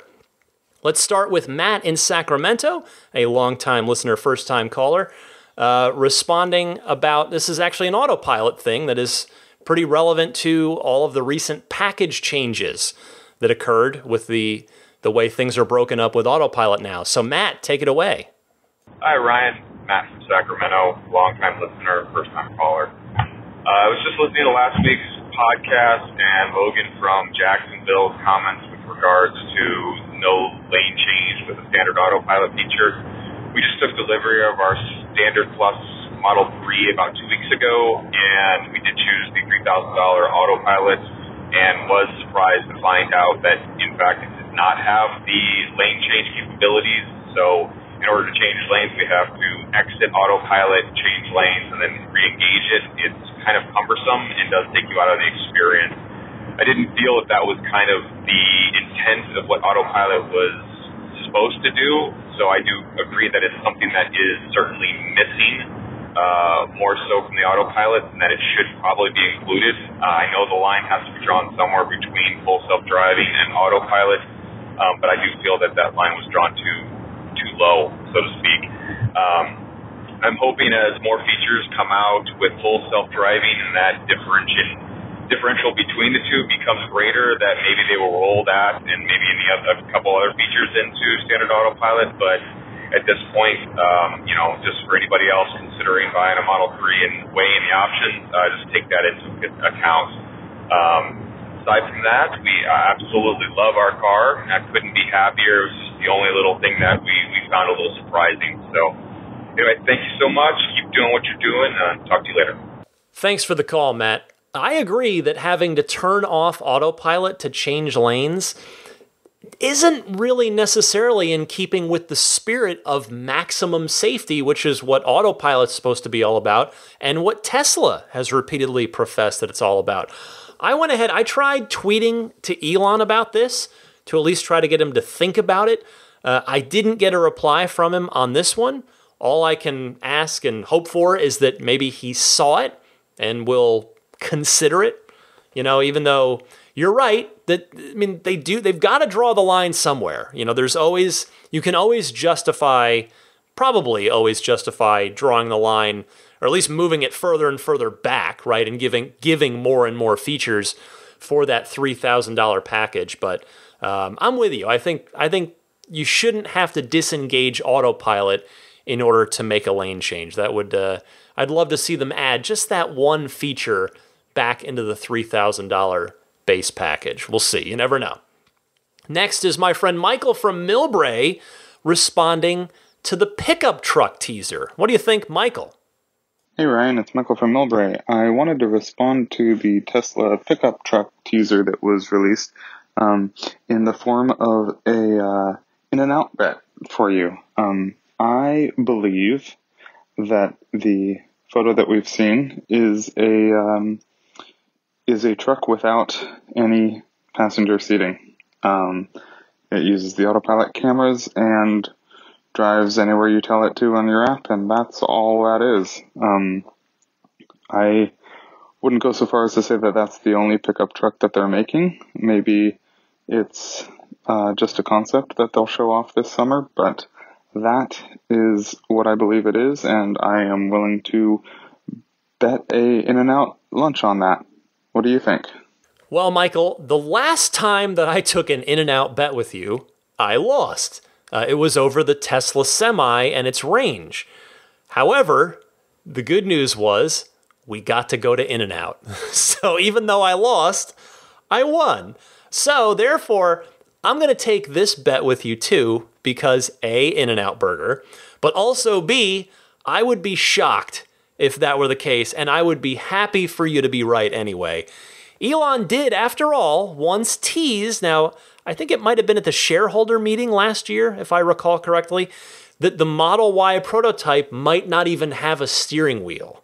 Let's start with Matt in Sacramento, a longtime listener, first-time caller, responding about, this is actually an autopilot thing that is pretty relevant to all of the recent package changes that occurred with the way things are broken up with autopilot now. So Matt, take it away. Hi Ryan, Matt from Sacramento, long-time listener, first-time caller. I was just listening to last week's podcast, and Logan from Jacksonville's comments with regards to no lane change with the standard autopilot feature. We just took delivery of our Standard Plus Model 3 about 2 weeks ago, and we did choose the $3,000 autopilot, and was surprised to find out that, in fact, it did not have the lane change capabilities. So in order to change lanes, we have to exit autopilot, change lanes, and then re-engage it. It's kind of cumbersome and does take you out of the experience. I didn't feel that was kind of the intent of what autopilot was supposed to do, so I do agree that it's something that is certainly missing, more so from the autopilot, and that it should probably be included. I know the line has to be drawn somewhere between full self-driving and autopilot, but I do feel that that line was drawn too low, so to speak. I'm hoping as more features come out with full self-driving and that differential between the two becomes greater, that maybe they will roll that and maybe a couple other features into standard autopilot. But at this point, just for anybody else considering buying a Model 3 and weighing the options, just take that into account. Aside from that, we absolutely love our car. I couldn't be happier. It was just the only little thing that we found a little surprising. So anyway, thank you so much. Keep doing what you're doing. Talk to you later. Thanks for the call, Matt. I agree that having to turn off autopilot to change lanes isn't really necessarily in keeping with the spirit of maximum safety, which is what autopilot's supposed to be all about, and what Tesla has repeatedly professed that it's all about. I went ahead, I tried tweeting to Elon about this to at least try to get him to think about it. I didn't get a reply from him on this one. All I can ask and hope for is that maybe he saw it and will consider it, even though you're right that, they've got to draw the line somewhere. You can always probably always justify drawing the line, or at least moving it further and further back, right? And giving more and more features for that $3,000 package. But I'm with you. I think you shouldn't have to disengage autopilot in order to make a lane change. That would, I'd love to see them add just that one feature back into the $3,000 base package. We'll see. You never know. Next is my friend Michael from Millbrae responding to the pickup truck teaser. What do you think, Michael? Hey Ryan, it's Michael from Millbrae. I wanted to respond to the Tesla pickup truck teaser that was released in the form of a in-and-out bet for you. I believe that the photo that we've seen is a truck without any passenger seating. It uses the autopilot cameras and drives anywhere you tell it to on your app, and that's all that is. I wouldn't go so far as to say that that's the only pickup truck that they're making. Maybe it's just a concept that they'll show off this summer, but that is what I believe it is, and I am willing to bet a In-N-Out lunch on that. What do you think? Well, Michael, the last time that I took an In-N-Out bet with you, I lost. It was over the Tesla Semi and its range. However, the good news was we got to go to In-N-Out. So even though I lost, I won. So therefore, I'm going to take this bet with you too, because A, In-N-Out burger, but also B, I would be shocked if that were the case, and I would be happy for you to be right anyway. Elon did, after all, once tease, now I think it might have been at the shareholder meeting last year, if I recall correctly, that the Model Y prototype might not even have a steering wheel.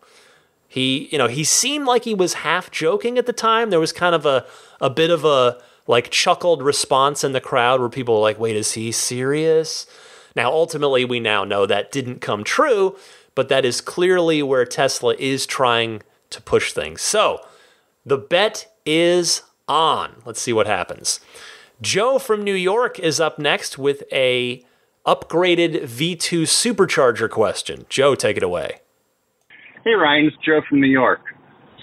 He seemed like he was half joking at the time. There was kind of a bit of a chuckled response in the crowd where people were like, wait, is he serious? Now, ultimately, we now know that didn't come true, but that is clearly where Tesla is trying to push things. So, the bet is on. Let's see what happens. Joe from New York is up next with a upgraded V2 supercharger question. Joe, take it away. Hey Ryan, it's Joe from New York.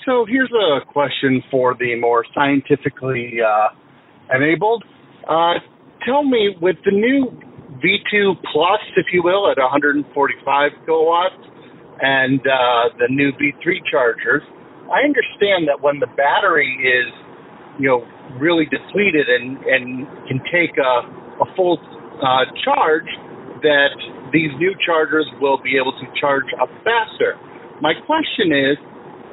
So here's a question for the more scientifically enabled. Tell me, with the new V2 Plus, if you will, at 145 kilowatts, and the new V3 chargers, I understand that when the battery is, really depleted and can take a full charge, that these new chargers will be able to charge up faster. My question is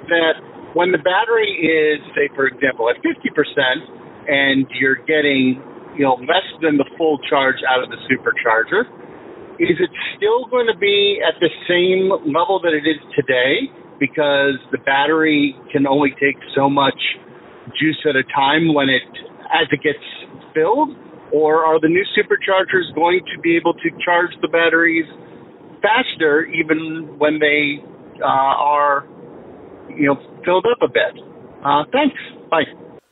that when the battery is, say, for example, at 50%, and you're getting, less than the full charge out of the supercharger, is it still going to be at the same level that it is today? Because the battery can only take so much juice at a time as it gets filled? Or are the new superchargers going to be able to charge the batteries faster even when they are, filled up a bit? Thanks. Bye.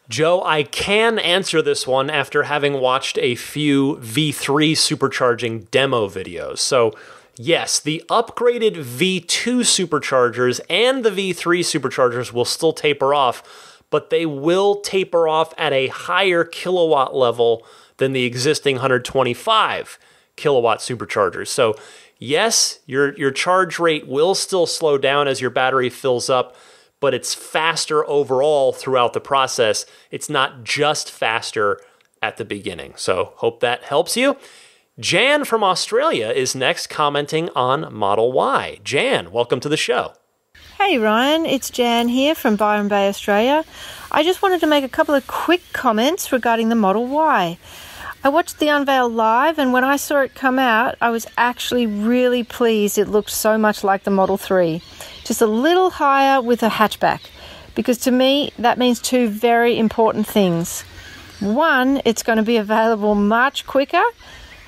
Joe, I can answer this one after having watched a few V3 supercharging demo videos. So, yes, the upgraded V2 superchargers and the V3 superchargers will still taper off, but they will taper off at a higher kilowatt level than the existing 125 kilowatt superchargers. So, yes, your charge rate will still slow down as your battery fills up, but it's faster overall throughout the process. It's not just faster at the beginning. So, hope that helps you. Jan from Australia is next, commenting on Model Y. Jan, welcome to the show. Hey Ryan, it's Jan here from Byron Bay, Australia. I just wanted to make a couple of quick comments regarding the Model Y. I watched the unveil live, and when I saw it come out, I was actually really pleased it looked so much like the Model 3. Just a little higher with a hatchback. Because to me, that means two very important things. One, it's going to be available much quicker.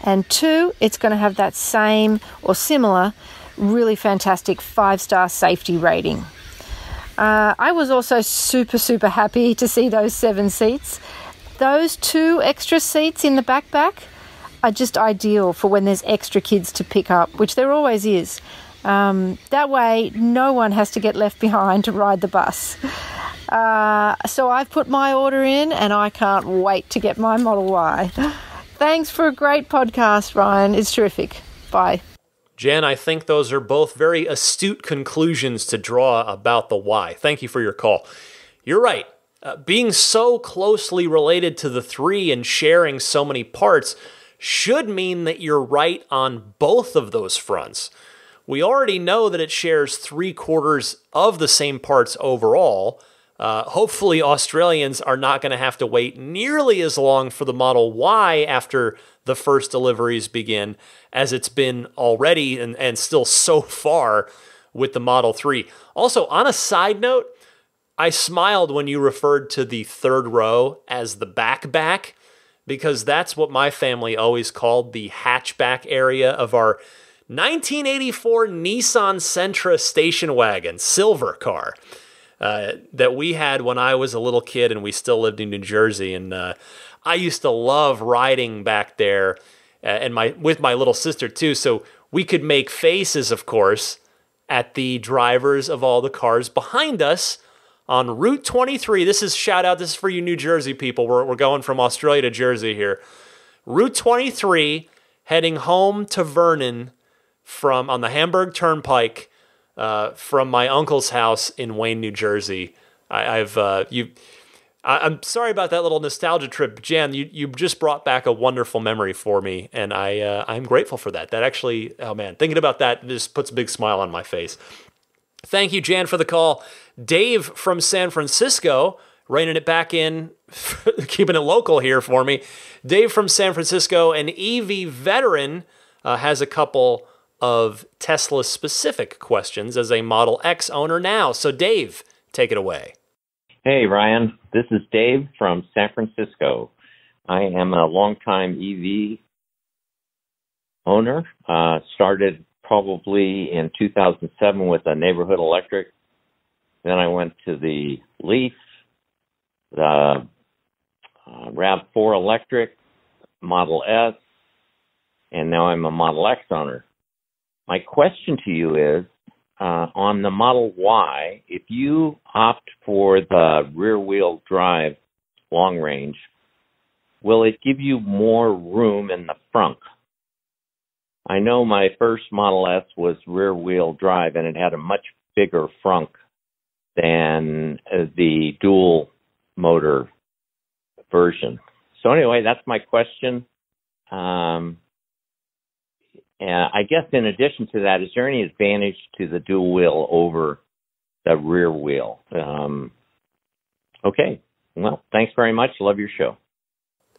And two, it's going to have that same or similar really fantastic 5-star safety rating. I was also super happy to see those 7 seats. Those 2 extra seats in the backpack are just ideal for when there's extra kids to pick up, which there always is. That way, no one has to get left behind to ride the bus. So I've put my order in, and I can't wait to get my Model Y. Thanks for a great podcast, Ryan. It's terrific. Bye. Jan, I think those are both very astute conclusions to draw about the Y. Thank you for your call. You're right. Being so closely related to the 3 and sharing so many parts should mean that you're right on both of those fronts. We already know that it shares 3/4 of the same parts overall. Hopefully Australians are not going to have to wait nearly as long for the Model Y after the first deliveries begin as it's been already and still so far with the Model 3. Also, on a side note, I smiled when you referred to the third row as the back, because that's what my family always called the hatchback area of our 1984 Nissan Sentra station wagon, silver car, that we had when I was a little kid and we still lived in New Jersey. And I used to love riding back there with my little sister too. So we could make faces, of course, at the drivers of all the cars behind us on Route 23. This is for you New Jersey people. We're going from Australia to Jersey here. Route 23 heading home to Vernon on the Hamburg Turnpike from my uncle's house in Wayne, New Jersey. I'm sorry about that little nostalgia trip, Jan. You just brought back a wonderful memory for me, and I'm grateful for that. That actually, oh man, thinking about that just puts a big smile on my face. Thank you, Jan, for the call. Dave from San Francisco, reining it back in, keeping it local here for me. Dave from San Francisco, an EV veteran, has a couple of Tesla-specific questions as a Model X owner now. So, Dave, take it away. Hey, Ryan. This is Dave from San Francisco. I am a longtime EV owner. Started probably in 2007 with a neighborhood electric. Then I went to the Leaf, the RAV4 electric, Model S, and now I'm a Model X owner. My question to you is, on the Model Y, if you opt for the rear-wheel drive long range, will it give you more room in the frunk? I know my first Model S was rear-wheel drive, and it had a much bigger frunk than the dual-motor version. So anyway, that's my question. I guess in addition to that, is there any advantage to the dual wheel over the rear wheel? Okay. Well, thanks very much. Love your show.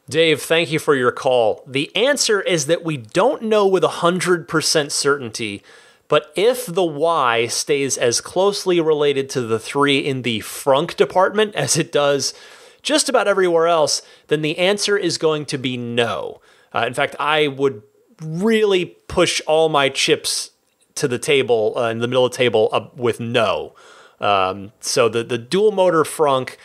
Dave, thank you for your call. The answer is that we don't know with 100% certainty, but if the Y stays as closely related to the 3 in the frunk department as it does just about everywhere else, then the answer is going to be no. In fact, I would really push all my chips to the table, in the middle of the table, with no. So the dual motor frunk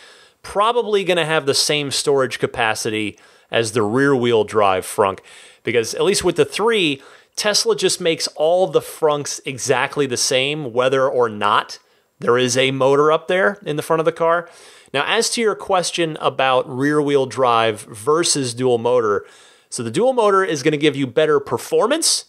probably going to have the same storage capacity as the rear wheel drive frunk, because at least with the 3, Tesla just makes all the frunks exactly the same, whether or not there is a motor up there in the front of the car. Now, as to your question about rear wheel drive versus dual motor, so the dual motor is going to give you better performance,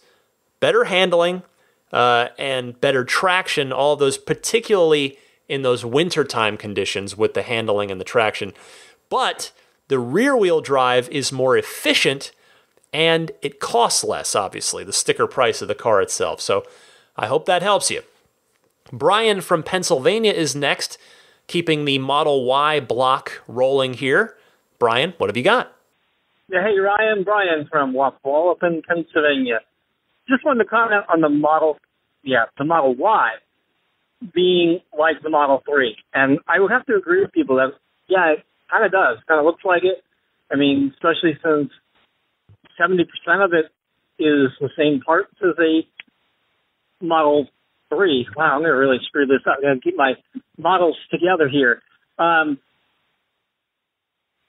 better handling, and better traction, all of those, particularly in those wintertime conditions with the handling and the traction. But the rear-wheel drive is more efficient, and it costs less, obviously, the sticker price of the car itself. So I hope that helps you. Brian from Pennsylvania is next, keeping the Model Y block rolling here. Brian, what have you got? Yeah, hey, Ryan. Brian from Wallapan, Pennsylvania. Just wanted to comment on the Model Y being like the Model 3. And I would have to agree with people that, yeah, it kind of does. Kind of looks like it. I mean, especially since 70% of it is the same parts as a Model 3. Wow, I'm going to really screw this up. I'm going to keep my models together here.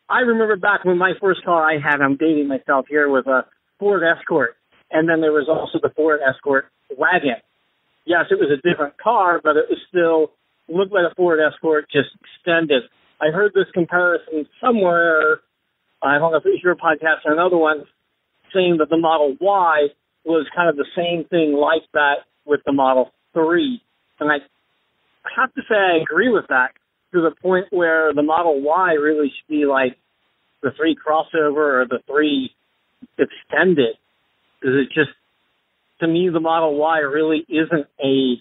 I remember back when my first car I had, I'm dating myself here, was a Ford Escort. And then there was also the Ford Escort wagon. Yes, it was a different car, but it was still looked like a Ford Escort, just extended. I heard this comparison somewhere, I don't know if it was your podcast or another one, saying that the Model Y was kind of the same thing like that with the Model 3. And I have to say I agree with that to the point where the Model Y really should be like the 3 crossover or the 3 extended. Because it just, to me, the Model Y really isn't a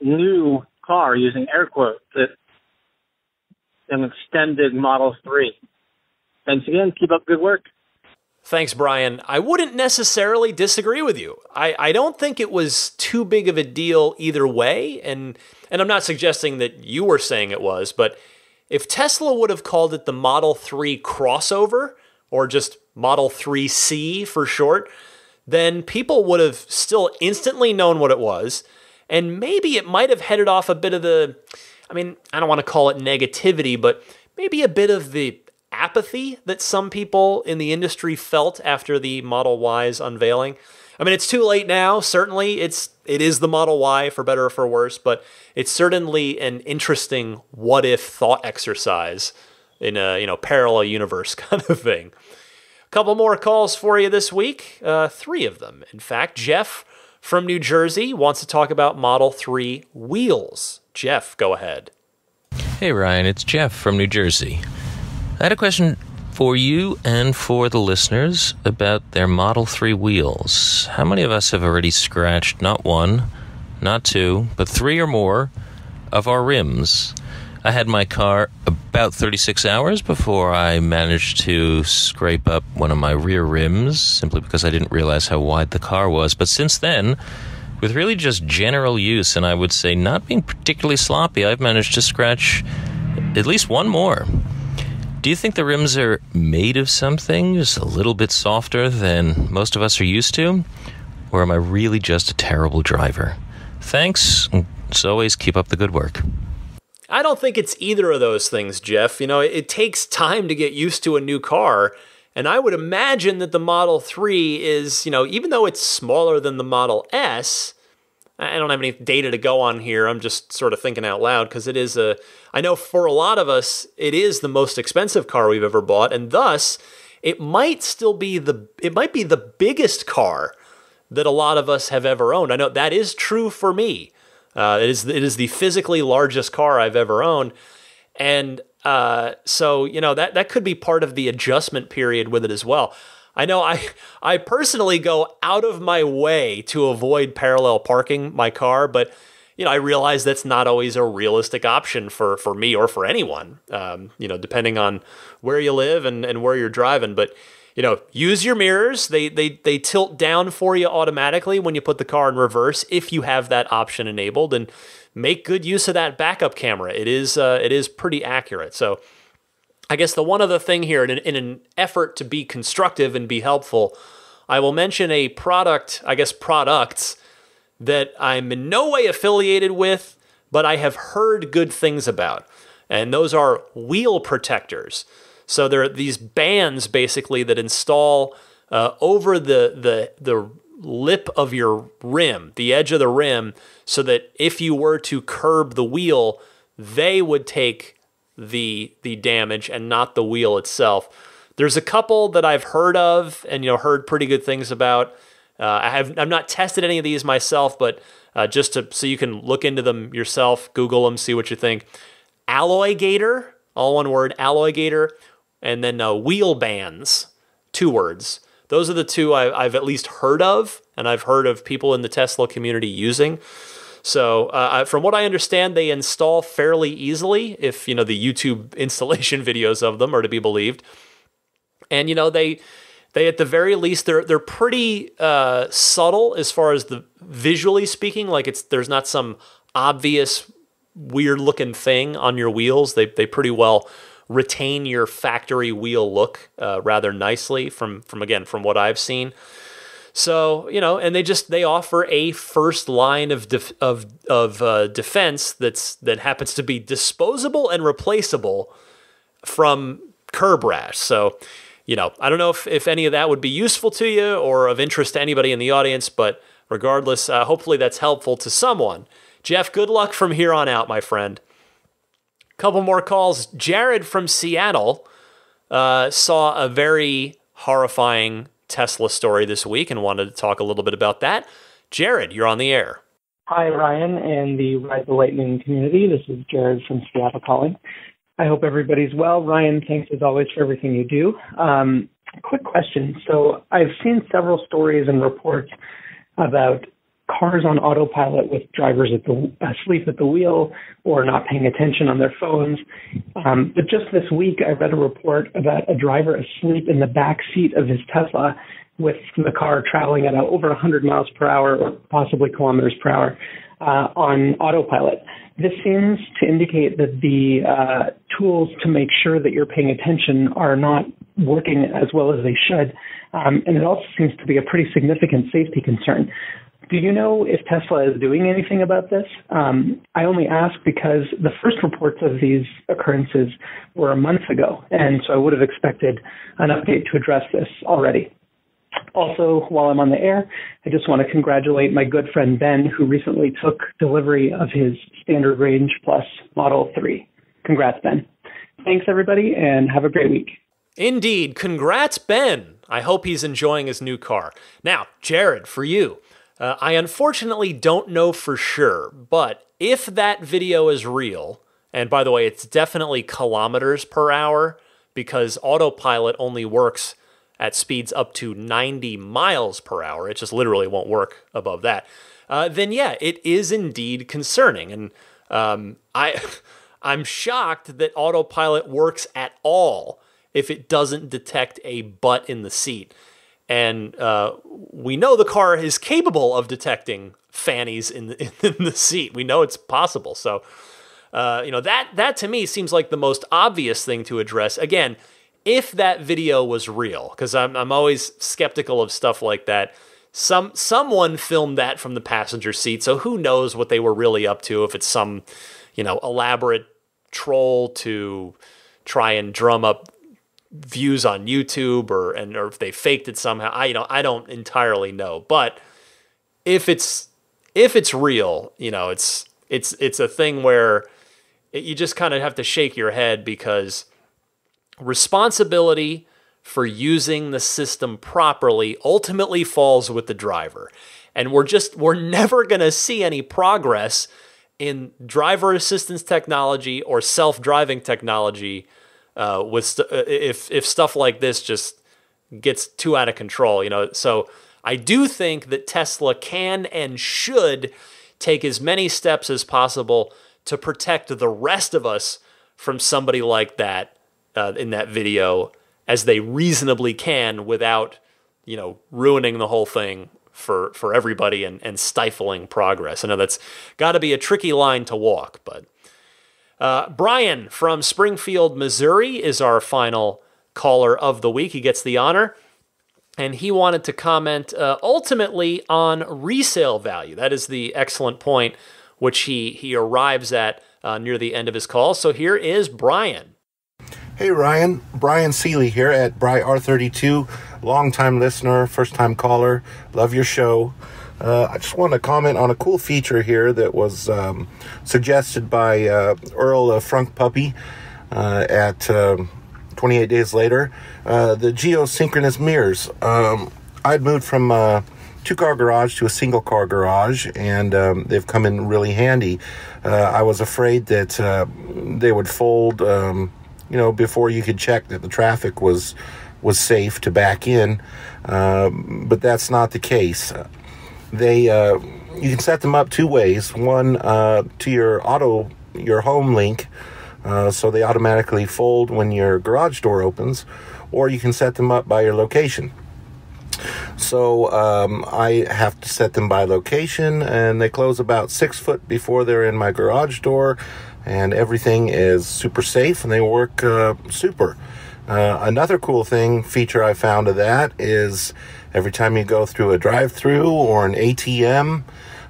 new car, using air quotes. It's an extended Model 3. Thanks again. Keep up good work. Thanks, Brian. I wouldn't necessarily disagree with you. I don't think it was too big of a deal either way, and I'm not suggesting that you were saying it was, but if Tesla would have called it the Model 3 crossover, or just Model 3C for short, then people would have still instantly known what it was, and maybe it might have headed off a bit of the, I mean, I don't want to call it negativity, but maybe a bit of the apathy that some people in the industry felt after the Model Y's unveiling. I mean, it's too late now. Certainly, it is the Model Y, for better or for worse, but it's certainly an interesting what-if thought exercise in a parallel universe kind of thing. A couple more calls for you this week, 3 of them. In fact, Jeff from New Jersey wants to talk about Model 3 wheels. Jeff, go ahead. Hey, Ryan, it's Jeff from New Jersey. I had a question for you and for the listeners about their Model 3 wheels. How many of us have already scratched not 1, not 2, but 3 or more of our rims? I had my car about 36 hours before I managed to scrape up one of my rear rims, simply because I didn't realize how wide the car was. But since then, with really just general use, and I would say not being particularly sloppy, I've managed to scratch at least 1 more. Do you think the rims are made of something just a little bit softer than most of us are used to? Or am I really just a terrible driver? Thanks. As always, keep up the good work. I don't think it's either of those things, Jeff. It takes time to get used to a new car, and I would imagine that the Model 3 is, even though it's smaller than the Model S, I don't have any data to go on here. I'm just sort of thinking out loud because I know for a lot of us, it is the most expensive car we've ever bought, and thus it might be the biggest car that a lot of us have ever owned. I know that is true for me. It is the physically largest car I've ever owned, and so that could be part of the adjustment period with it as well. I know I personally go out of my way to avoid parallel parking my car, but I realize that's not always a realistic option for me or for anyone, depending on where you live and where you're driving. But, use your mirrors. They tilt down for you automatically when you put the car in reverse if you have that option enabled, and make good use of that backup camera. It is pretty accurate. So I guess the one other thing here, in an effort to be constructive and be helpful, I will mention a products that I'm in no way affiliated with, but I have heard good things about. And those are wheel protectors. So there are these bands basically that install over the lip of your rim, the edge of the rim, so that if you were to curb the wheel, they would take the damage and not the wheel itself. There's a couple that I've heard of and heard pretty good things about. I've not tested any of these myself, but so you can look into them yourself, Google them, see what you think. Alloy-gator, all one word, Alloy-gator, and then wheel bands, 2 words. Those are the 2 I've at least heard of, and I've heard of people in the Tesla community using. So from what I understand, they install fairly easily if, the YouTube installation videos of them are to be believed. And, they at the very least, they're pretty subtle as far as the visually speaking. Like there's not some obvious weird looking thing on your wheels. They pretty well retain your factory wheel look rather nicely from what I've seen. So, and they offer a first line of defense that happens to be disposable and replaceable from curb rash. So, I don't know if any of that would be useful to you or of interest to anybody in the audience, but regardless, hopefully that's helpful to someone. Jeff, good luck from here on out, my friend. Couple more calls. Jared from Seattle saw a very horrifying Tesla story this week and wanted to talk a little bit about that. Jared, you're on the air. Hi, Ryan and the Ride the Lightning community. This is Jared from Seattle calling. I hope everybody's well. Ryan, thanks as always for everything you do. Quick question. So I've seen several stories and reports about cars on autopilot with drivers asleep at the wheel or not paying attention on their phones. But just this week, I read a report about a driver asleep in the back seat of his Tesla with the car traveling at over 100 miles per hour or possibly kilometers per hour on autopilot. This seems to indicate that the tools to make sure that you're paying attention are not working as well as they should. And it also seems to be a pretty significant safety concern. Do you know if Tesla is doing anything about this? I only ask because the first reports of these occurrences were a month ago, and so I would have expected an update to address this already. Also, while I'm on the air, I just want to congratulate my good friend Ben, who recently took delivery of his Standard Range Plus Model 3. Congrats, Ben. Thanks, everybody, and have a great week. Indeed. Congrats, Ben. I hope he's enjoying his new car. Now, Jared, for you, I unfortunately don't know for sure, but if that video is real, and by the way, it's definitely kilometers per hour because autopilot only works at speeds up to 90 miles per hour. It just literally won't work above that. Then yeah, it is indeed concerning. And I'm shocked that autopilot works at all if it doesn't detect a butt in the seat. And we know the car is capable of detecting fannies in the seat. We know it's possible. So, that to me seems like the most obvious thing to address. Again, if that video was real, because I'm always skeptical of stuff like that. Someone filmed that from the passenger seat, so who knows what they were really up to? If it's some, elaborate troll to try and drum up views on YouTube, or if they faked it somehow, I don't entirely know. But if it's real, it's a thing where you just kind of have to shake your head, because responsibility for using the system properly ultimately falls with the driver. And we're never going to see any progress in driver assistance technology or self-driving technology if stuff like this just gets too out of control. So I do think that Tesla can and should take as many steps as possible to protect the rest of us from somebody like that in that video as they reasonably can, without ruining the whole thing for everybody and stifling progress. I know that's got to be a tricky line to walk, but Brian from Springfield, Missouri is our final caller of the week. He gets the honor, and he wanted to comment ultimately on resale value. That is the excellent point which he arrives at near the end of his call. So here is Brian. Hey Ryan, Brian Seeley here at BryR32, long-time listener, first-time caller, love your show. I just want to comment on a cool feature here that was suggested by Earl Frunk Puppy at 28 Days Later, the geosynchronous mirrors. I'd moved from a two-car garage to a single-car garage, and they've come in really handy. I was afraid that they would fold before you could check that the traffic was safe to back in, but that's not the case. You can set them up two ways. One to your home link, so they automatically fold when your garage door opens, or you can set them up by your location. So I have to set them by location, and they close about 6 foot before they're in my garage door. And everything is super safe, and they work super. Another cool feature I found of that is every time you go through a drive-through or an ATM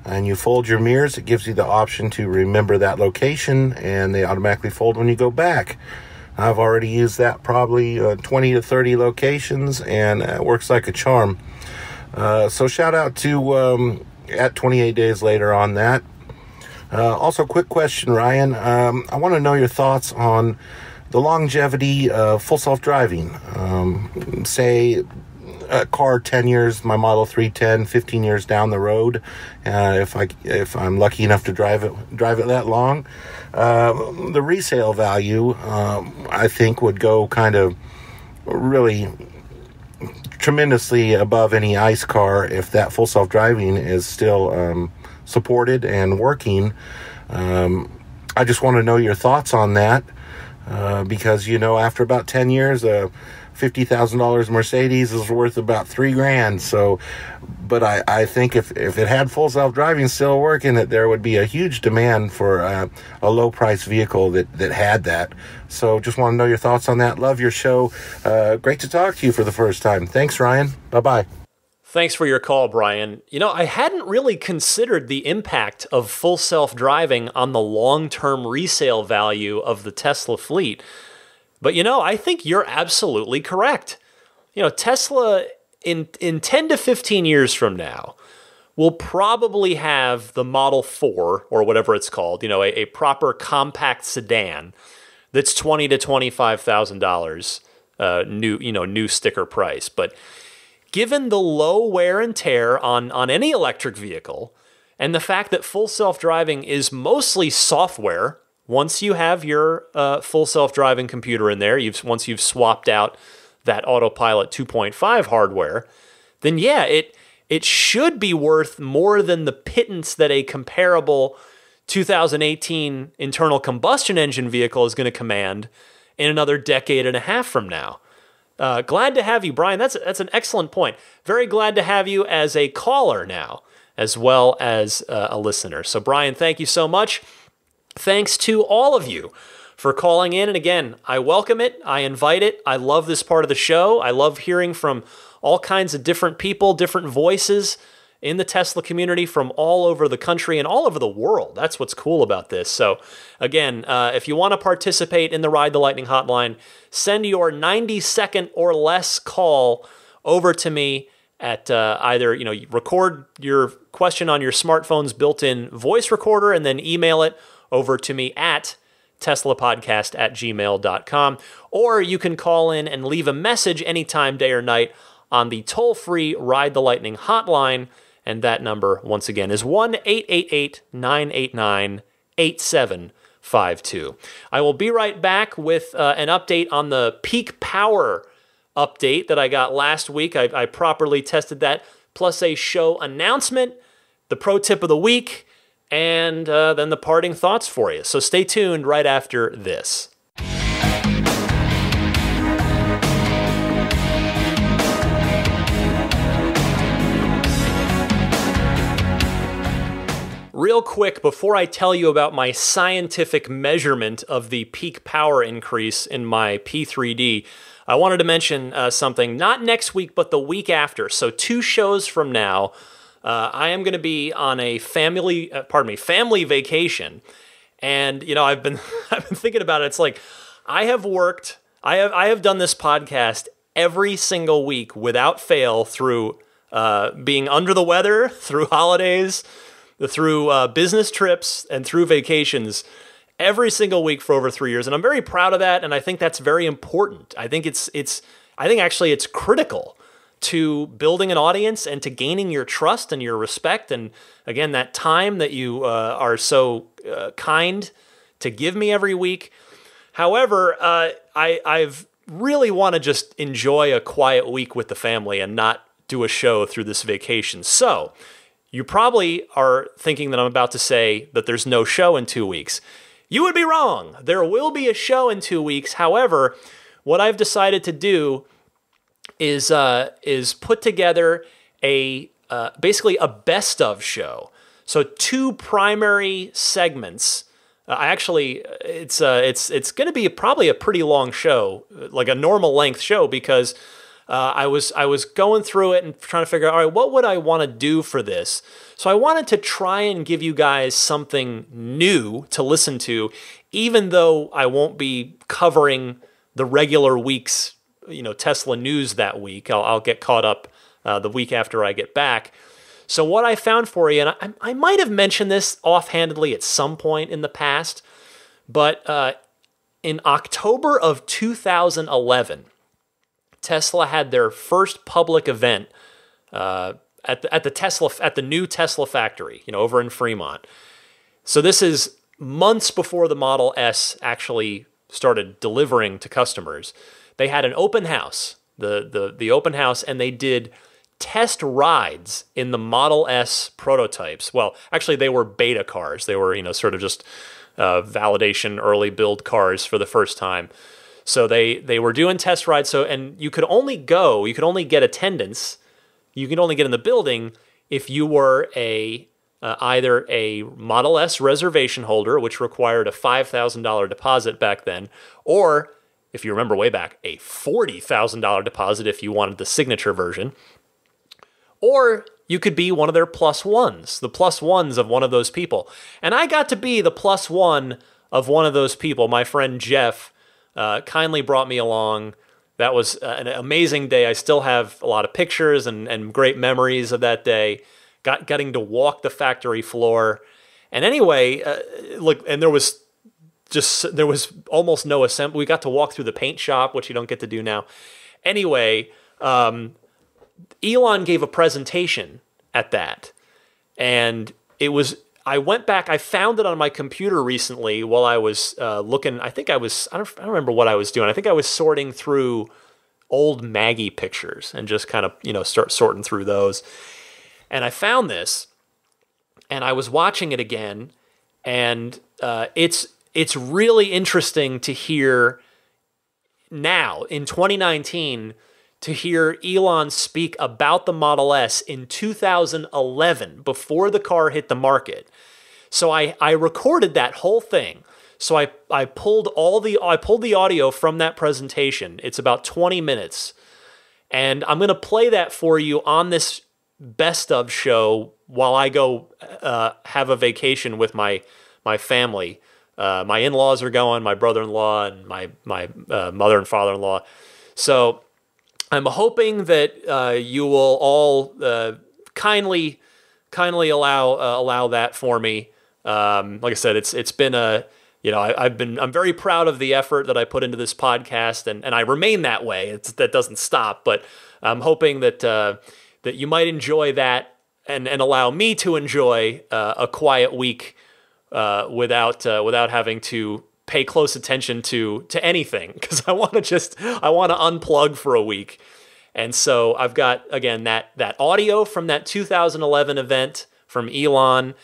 and you fold your mirrors, it gives you the option to remember that location, and they automatically fold when you go back. I've already used that probably 20 to 30 locations, and it works like a charm. So shout out to at 28 Days Later on that. Also, quick question, Ryan. I want to know your thoughts on the longevity of full self-driving. Say a car 10 years, my Model 3 15 years down the road, if I'm lucky enough to drive it that long, the resale value, I think, would go kind of really tremendously above any ICE car if that full self-driving is still supported and working. I just want to know your thoughts on that, because, after about 10 years, $50,000 Mercedes is worth about $3,000. So, but I think if it had full self-driving still working, that there would be a huge demand for a low price vehicle that had that. So just want to know your thoughts on that. Love your show. Great to talk to you for the first time. Thanks, Ryan. Bye-bye. Thanks for your call, Brian. I hadn't really considered the impact of full self-driving on the long-term resale value of the Tesla fleet. But, I think you're absolutely correct. Tesla in 10 to 15 years from now will probably have the Model 4 or whatever it's called, a proper compact sedan that's $20,000 to $25,000 new sticker price. But given the low wear and tear on any electric vehicle and the fact that full self-driving is mostly software, once you have your full self-driving computer in there, once you've swapped out that Autopilot 2.5 hardware, then yeah, it should be worth more than the pittance that a comparable 2018 internal combustion engine vehicle is going to command in another decade and a half from now. Glad to have you, Brian. That's an excellent point. Very glad to have you as a caller now, as well as a listener. So, Brian, thank you so much. Thanks to all of you for calling in. And again, I welcome it. I invite it. I love this part of the show. I love hearing from all kinds of different people, different voices in the Tesla community from all over the country and all over the world. That's what's cool about this. So again, if you want to participate in the Ride the Lightning hotline, send your 90-second or less call over to me at either, record your question on your smartphone's built-in voice recorder and then email it over to me at teslapodcast@gmail.com, or you can call in and leave a message anytime, day or night, on the toll-free Ride the Lightning hotline, and that number, once again, is 1-888-989-8752. I will be right back with an update on the peak power update that I got last week. I properly tested that, plus a show announcement, the pro tip of the week, and then the parting thoughts for you. So stay tuned right after this. Real quick, before I tell you about my scientific measurement of the peak power increase in my P3D, I wanted to mention something, not next week, but the week after. So 2 shows from now, I am going to be on a family vacation, and I've been thinking about it. It's like I have done this podcast every single week without fail through being under the weather, through holidays, through business trips, and through vacations every single week for over 3 years, and I'm very proud of that. And I think that's very important. I think it's critical to building an audience and to gaining your trust and your respect. And again, that time that you are so kind to give me every week. However, I've really want to just enjoy a quiet week with the family and not do a show through this vacation. So you probably are thinking that I'm about to say that there's no show in 2 weeks. You would be wrong. There will be a show in 2 weeks. However, what I've decided to do is put together basically a best of show. So 2 primary segments. It's going to be probably a pretty long show, like a normal length show, because I was going through it and trying to figure out, all right, what would I want to do for this? So I wanted to try and give you guys something new to listen to, even though I won't be covering the regular week's Tesla news that week. I'll get caught up the week after I get back. So what I found for you, and I might have mentioned this offhandedly at some point in the past, but in October of 2011, Tesla had their first public event at the new Tesla factory, over in Fremont. So this is months before the Model S actually started delivering to customers. They had an open house, the open house, and they did test rides in the Model S prototypes. Well, actually, they were beta cars. They were, sort of just validation, early build cars for the first time. So they were doing test rides. And you could only get attendance, you could only get in the building if you were either a Model S reservation holder, which required a $5,000 deposit back then, or, if you remember way back, a $40,000 deposit if you wanted the signature version. Or you could be one of their plus ones, the plus ones of one of those people. And I got to be the plus one of one of those people. My friend Jeff kindly brought me along. That was an amazing day. I still have a lot of pictures and great memories of that day. Getting to walk the factory floor. And anyway, look, and there was almost no assembly. We got to walk through the paint shop, which you don't get to do now. Anyway, Elon gave a presentation at that. And I went back, I found it on my computer recently while I was looking. I don't remember what I was doing. I think I was sorting through old Maggie pictures and just kind of, start sorting through those. And I found this, and I was watching it again, and it's really interesting to hear now, in 2019, to hear Elon speak about the Model S in 2011, before the car hit the market. So I recorded that whole thing. So I pulled the audio from that presentation. It's about 20 minutes. And I'm going to play that for you on this best of show while I go have a vacation with my family. My in-laws are going, my brother-in-law and my mother and father-in-law. So I'm hoping that you will all kindly allow that for me. Like I said, it's been I'm very proud of the effort that I put into this podcast, and I remain that way. That doesn't stop, but I'm hoping that you might enjoy that and allow me to enjoy a quiet week without having to pay close attention to anything, because I want to unplug for a week. And so I've got, again, that audio from that 2011 event from Elon,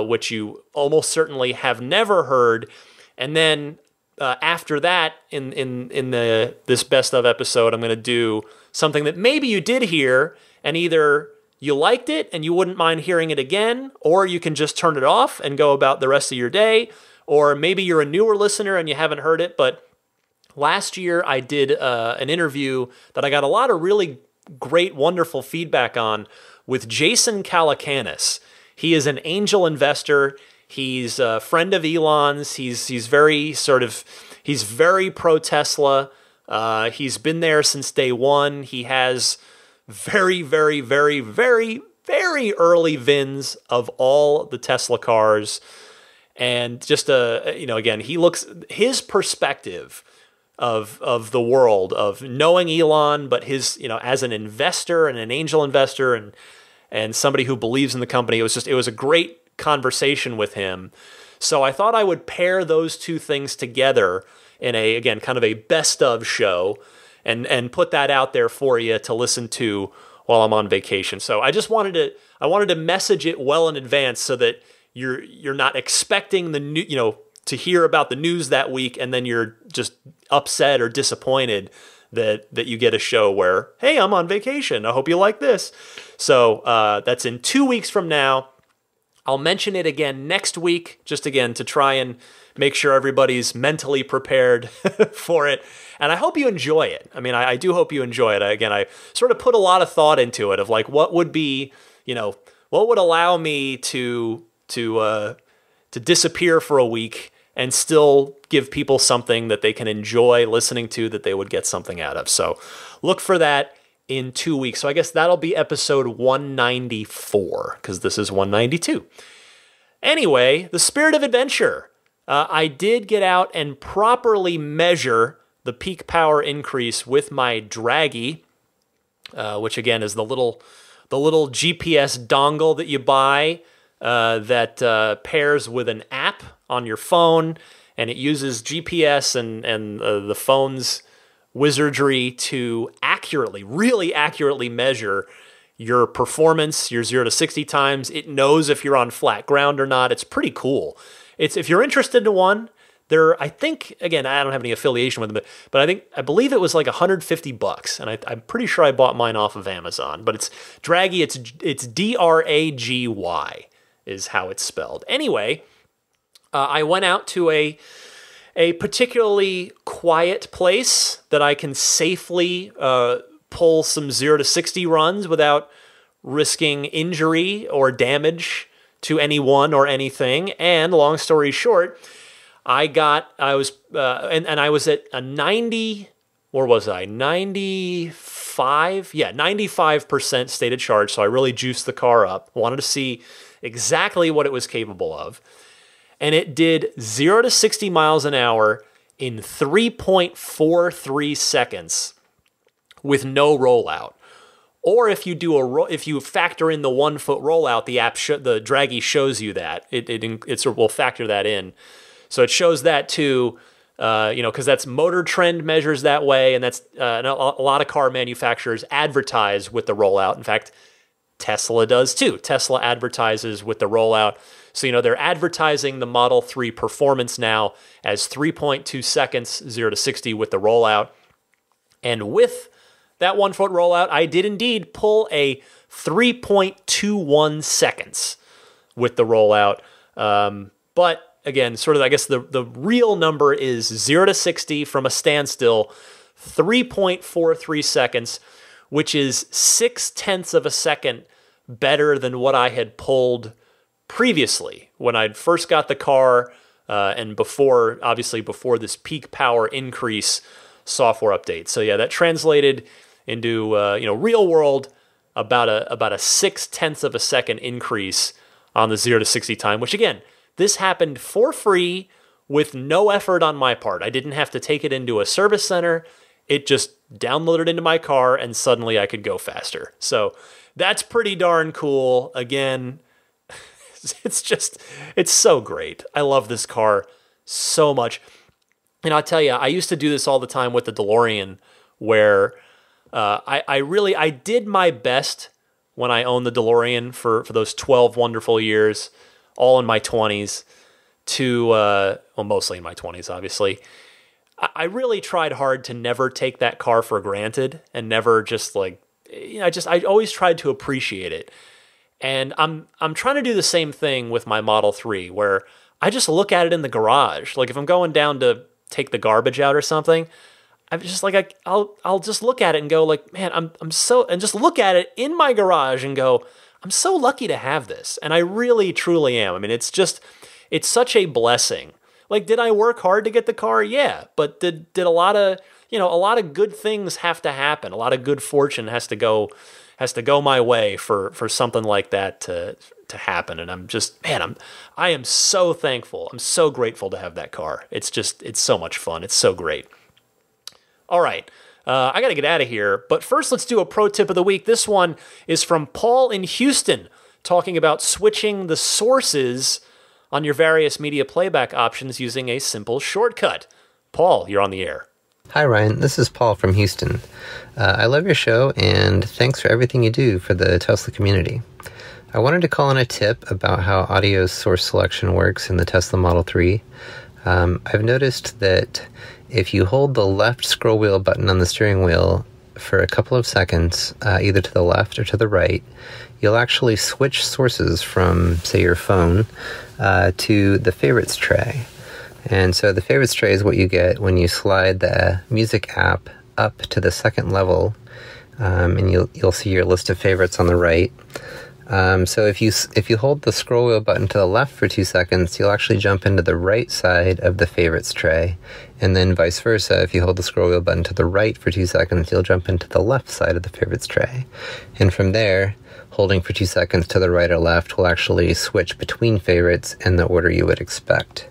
which you almost certainly have never heard. And then after that, in this best of episode, I'm going to do something that maybe you did hear, and either you liked it and you wouldn't mind hearing it again, or you can just turn it off and go about the rest of your day. Or maybe you're a newer listener and you haven't heard it, but last year I did an interview that I got a lot of really great, wonderful feedback on with Jason Calacanis. He is an angel investor. He's a friend of Elon's. He's very pro-Tesla. He's been there since day one. He has very, very, very, very, very early VINs of all the Tesla cars. And just, again, his perspective of the world, of knowing Elon, but his, as an investor and an angel investor and somebody who believes in the company, it was a great conversation with him. So I thought I would pair those two things together in kind of a best of show and put that out there for you to listen to while I'm on vacation. So I wanted to message it well in advance so that you're not expecting the new, to hear about the news that week, and then you're just upset or disappointed that you get a show where, hey, I'm on vacation, I hope you like this. So that's in 2 weeks from now. I'll mention it again next week, just again to try and make sure everybody's mentally prepared for it. And I hope you enjoy it. I mean, I do hope you enjoy it. I sort of put a lot of thought into it of like what would be, what would allow me to disappear for a week and still give people something that they can enjoy listening to, that they would get something out of. So look for that in 2 weeks. So I guess that'll be episode 194, because this is 192. Anyway, the spirit of adventure. I did get out and properly measure the peak power increase with my Draggy, which again is the little GPS dongle that you buy that pairs with an app on your phone, and it uses GPS and the phone's wizardry to really accurately measure your performance, your 0 to 60 times. It knows if you're on flat ground or not. It's pretty cool. If you're interested in one, I think, again, I don't have any affiliation with them, but I believe it was like $150, and I'm pretty sure I bought mine off of Amazon. But it's Draggy. It's Draggy is how it's spelled. Anyway, I went out to a particularly quiet place that I can safely pull some 0 to 60 runs without risking injury or damage to anyone or anything. And long story short, I was at a 90, or was I 95? Yeah, 95% state of charge. So I really juiced the car up. Wanted to see exactly what it was capable of. And it did 0 to 60 miles an hour in 3.43 seconds with no rollout. Or if you factor in the 1 foot rollout, the Draggy shows you that it will factor that in. So it shows that too, because that's Motor Trend measures that way, and that's a lot of car manufacturers advertise with the rollout. In fact, Tesla does too. Tesla advertises with the rollout. So, they're advertising the Model 3 performance now as 3.2 seconds, 0 to 60 with the rollout. And with that 1 foot rollout, I did indeed pull a 3.21 seconds with the rollout. But again, sort of, I guess the real number is 0 to 60 from a standstill, 3.43 seconds, which is 0.6 of a second better than what I had pulled previously when I'd first got the car, and before this peak power increase software update. So yeah, that translated into real world about a 0.6 of a second increase on the 0 to 60 time. Which again, this happened for free with no effort on my part. I didn't have to take it into a service center. It just downloaded into my car, and suddenly I could go faster. So that's pretty darn cool. Again, it's so great. I love this car so much. And I'll tell you, I used to do this all the time with the DeLorean, where I did my best when I owned the DeLorean for those 12 wonderful years, all in my 20s, mostly in my 20s, obviously. I really tried hard to never take that car for granted and never just I always tried to appreciate it. And I'm trying to do the same thing with my Model 3, where I just look at it in the garage. Like if I'm going down to take the garbage out or something, I'm just like, I'll just look at it and go like, man, and just look at it in my garage and go, I'm so lucky to have this. And I really, truly am. I mean, it's such a blessing. Like, did I work hard to get the car? Yeah. But did a lot of good things have to happen? A lot of good fortune has to go my way for something like that to happen. And I am so thankful. I'm so grateful to have that car. It's so much fun. It's so great. All right. I got to get out of here. But first, let's do a pro tip of the week. This one is from Paul in Houston, talking about switching the sources on your various media playback options using a simple shortcut. Paul, you're on the air. Hi, Ryan. This is Paul from Houston. I love your show, and thanks for everything you do for the Tesla community. I wanted to call in a tip about how audio source selection works in the Tesla Model 3. I've noticed that if you hold the left scroll wheel button on the steering wheel for a couple of seconds, either to the left or to the right, you'll actually switch sources from, say, your phone to the favorites tray. And so the favorites tray is what you get when you slide the music app up to the second level, and you'll see your list of favorites on the right. So if you hold the scroll wheel button to the left for 2 seconds, you'll actually jump into the right side of the favorites tray, and then vice versa. If you hold the scroll wheel button to the right for 2 seconds, you'll jump into the left side of the favorites tray. And from there, holding for 2 seconds to the right or left will actually switch between favorites in the order you would expect.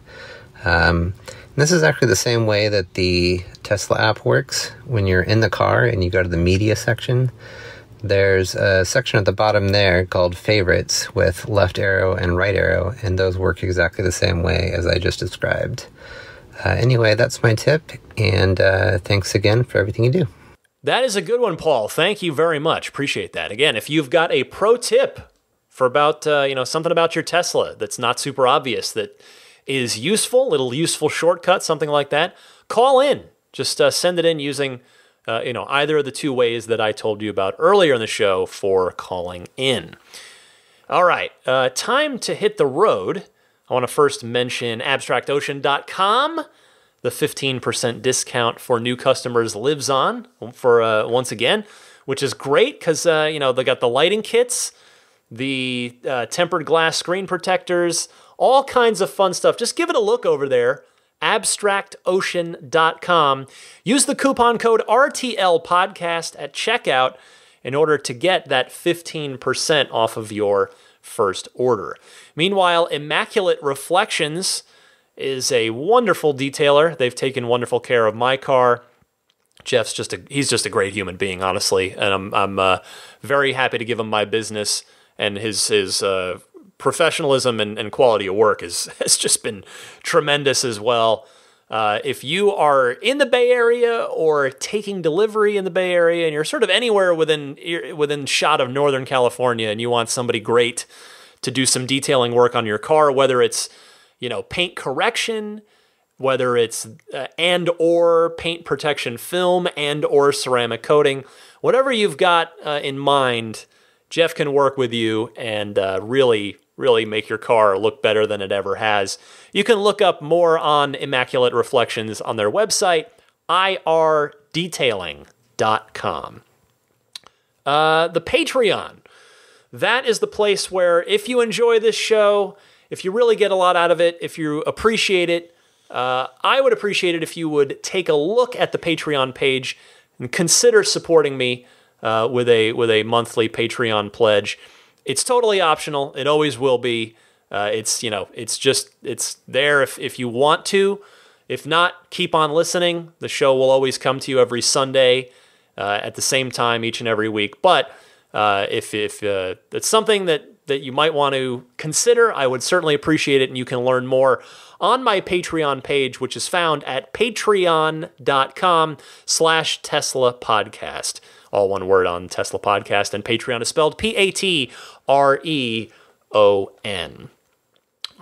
This is actually the same way that the Tesla app works. When you're in the car and you go to the media section, there's a section at the bottom there called favorites with left arrow and right arrow, and those work exactly the same way as I just described. Anyway, that's my tip, and thanks again for everything you do. That is a good one, Paul. Thank you very much. Appreciate that. Again, if you've got a pro tip for about, something about your Tesla that's not super obvious, that is useful, little useful shortcut, something like that, call in. Just send it in using, either of the two ways that I told you about earlier in the show for calling in. All right, time to hit the road. I want to first mention abstractocean.com. The 15% discount for new customers lives on for once again, which is great because, they got the lighting kits, the tempered glass screen protectors, all kinds of fun stuff. Just give it a look over there, abstractocean.com. Use the coupon code RTLpodcast at checkout in order to get that 15% off of your first order. Meanwhile, Immaculate Reflections is a wonderful detailer. They've taken wonderful care of my car. Jeff's he's just a great human being, honestly, and I'm very happy to give him my business, and his professionalism and quality of work has just been tremendous as well. If you are in the Bay Area or taking delivery in the Bay Area and you're sort of anywhere within shot of Northern California and you want somebody great to do some detailing work on your car, whether it's paint correction, whether it's and or paint protection film and or ceramic coating, whatever you've got in mind, Jeff can work with you and really make your car look better than it ever has. You can look up more on Immaculate Reflections on their website, irdetailing.com. The Patreon. That is the place where if you enjoy this show, if you really get a lot out of it, if you appreciate it, I would appreciate it if you would take a look at the Patreon page and consider supporting me with a monthly Patreon pledge. It's totally optional. It always will be. It's there if you want to. If not, keep on listening. The show will always come to you every Sunday at the same time each and every week. But if it's something that you might want to consider, I would certainly appreciate it, and you can learn more on my Patreon page, which is found at patreon.com/Tesla Podcast. All one word on Tesla Podcast, and Patreon is spelled Patreon.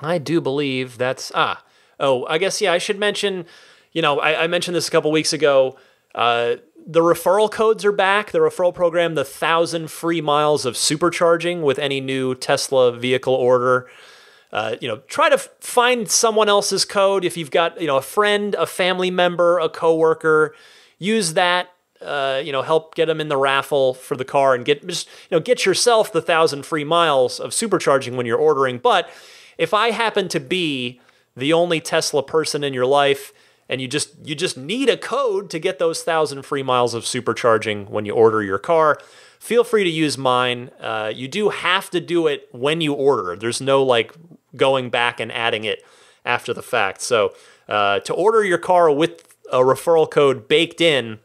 I do believe that's, I guess, I should mention, I mentioned this a couple weeks ago, the referral codes are back. The referral program, the 1,000 free miles of supercharging with any new Tesla vehicle order. Try to find someone else's code. If you've got, a friend, a family member, a coworker, use that. Help get them in the raffle for the car and get yourself the 1,000 free miles of supercharging when you're ordering. But if I happen to be the only Tesla person in your life and you just need a code to get those 1,000 free miles of supercharging when you order your car, feel free to use mine. You do have to do it when you order. There's no going back and adding it after the fact. So to order your car with a referral code baked in,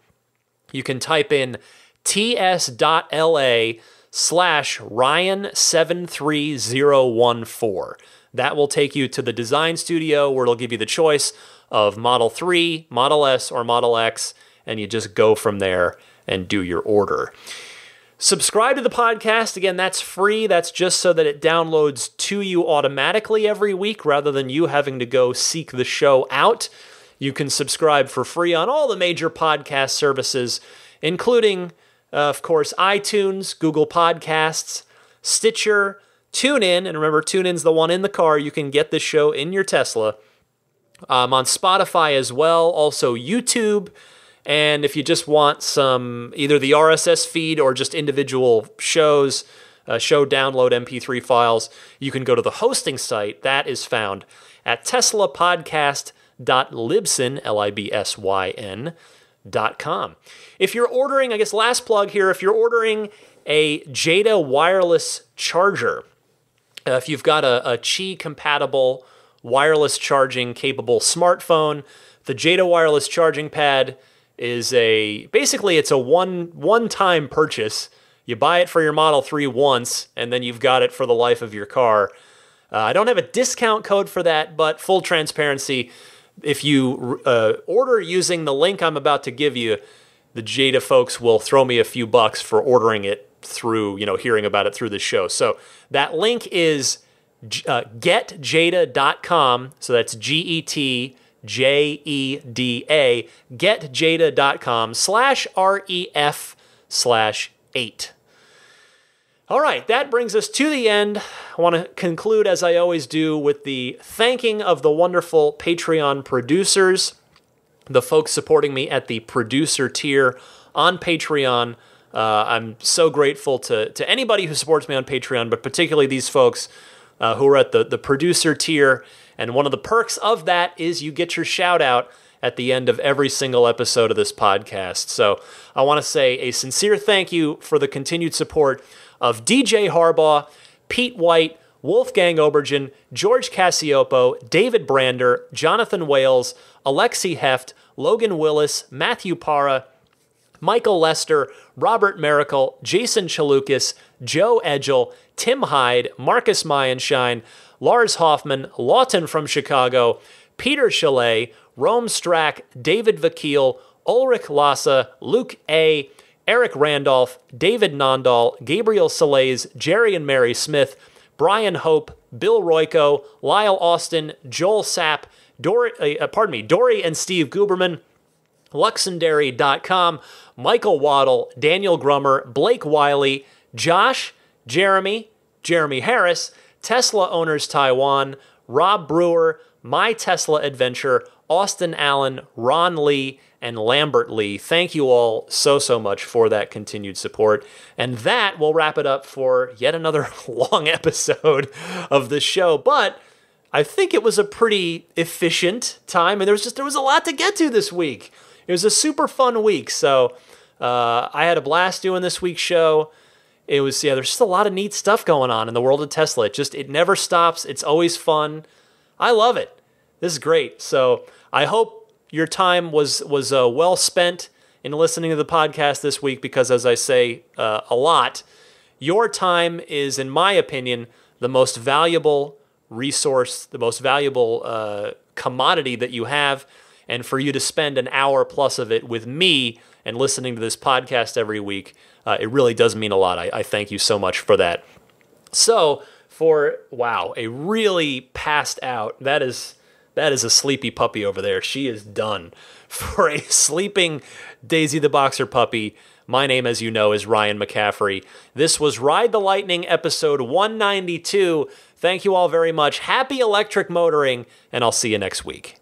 you can type in ts.la/Ryan73014. That will take you to the design studio where it'll give you the choice of Model 3, Model S, or Model X, and you just go from there and do your order. Subscribe to the podcast. Again, that's free. That's just so that it downloads to you automatically every week rather than you having to go seek the show out. You can subscribe for free on all the major podcast services, including, of course, iTunes, Google Podcasts, Stitcher, TuneIn, and remember, TuneIn's the one in the car. You can get this show in your Tesla. On Spotify as well, also YouTube, and if you just want some, either the RSS feed or just individual shows, show download MP3 files, you can go to the hosting site. That is found at teslapodcast.libsyn.com. If you're ordering, I guess last plug here, if you're ordering a Jada wireless charger, if you've got a Qi compatible wireless charging capable smartphone. The Jada wireless charging pad is basically it's a one-time purchase. You buy it for your Model 3 once, and then you've got it for the life of your car. I don't have a discount code for that, but full transparency, if you order using the link I'm about to give you, the Jada folks will throw me a few bucks for ordering it through, hearing about it through the show. So that link is getjada.com. So that's GETJEDA, getjada.com/REF/8. All right, that brings us to the end. I want to conclude, as I always do, with the thanking of the wonderful Patreon producers, the folks supporting me at the producer tier on Patreon. I'm so grateful to anybody who supports me on Patreon, but particularly these folks who are at the producer tier. And one of the perks of that is you get your shout out at the end of every single episode of this podcast. So I want to say a sincere thank you for the continued support of DJ Harbaugh, Pete White, Wolfgang Obergen, George Cassiopo, David Brander, Jonathan Wales, Alexi Heft, Logan Willis, Matthew Para, Michael Lester, Robert Miracle, Jason Chalukas, Joe Edgel, Tim Hyde, Marcus Mayenschein, Lars Hoffman, Lawton from Chicago, Peter Chalet, Rome Strack, David Vakil, Ulrich Lassa, Luke A., Eric Randolph, David Nondahl, Gabriel Salays, Jerry and Mary Smith, Brian Hope, Bill Royko, Lyle Austin, Joel Sapp, Dory and Steve Guberman, Luxendary.com, Michael Waddle, Daniel Grummer, Blake Wiley, Josh, Jeremy Harris, Tesla Owners Taiwan, Rob Brewer, My Tesla Adventure, Austin Allen, Ron Lee, and Lambert Lee. Thank you all so much for that continued support. And that will wrap it up for yet another long episode of the show. But I think it was a pretty efficient time, and there was a lot to get to this week. It was a super fun week. So I had a blast doing this week's show. It was, there's just a lot of neat stuff going on in the world of Tesla. It never stops. It's always fun. I love it. This is great. So I hope your time was well spent in listening to the podcast this week, because as I say a lot, your time is, in my opinion, the most valuable resource, the most valuable commodity that you have. And for you to spend an hour plus of it with me and listening to this podcast every week, it really does mean a lot. I thank you so much for that. So a really passed out, that is a sleepy puppy over there. She is done. For a sleeping Daisy the Boxer puppy, my name, as you know, is Ryan McCaffrey. This was Ride the Lightning, episode 192. Thank you all very much. Happy electric motoring, and I'll see you next week.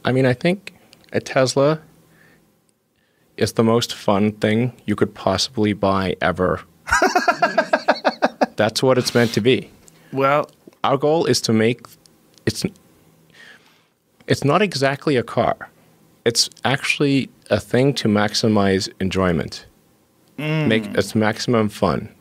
I mean, I think a Tesla is the most fun thing you could possibly buy ever. That's what it's meant to be. Well, our goal is to make it's not exactly a car. It's actually a thing to maximize enjoyment. Make it maximum fun.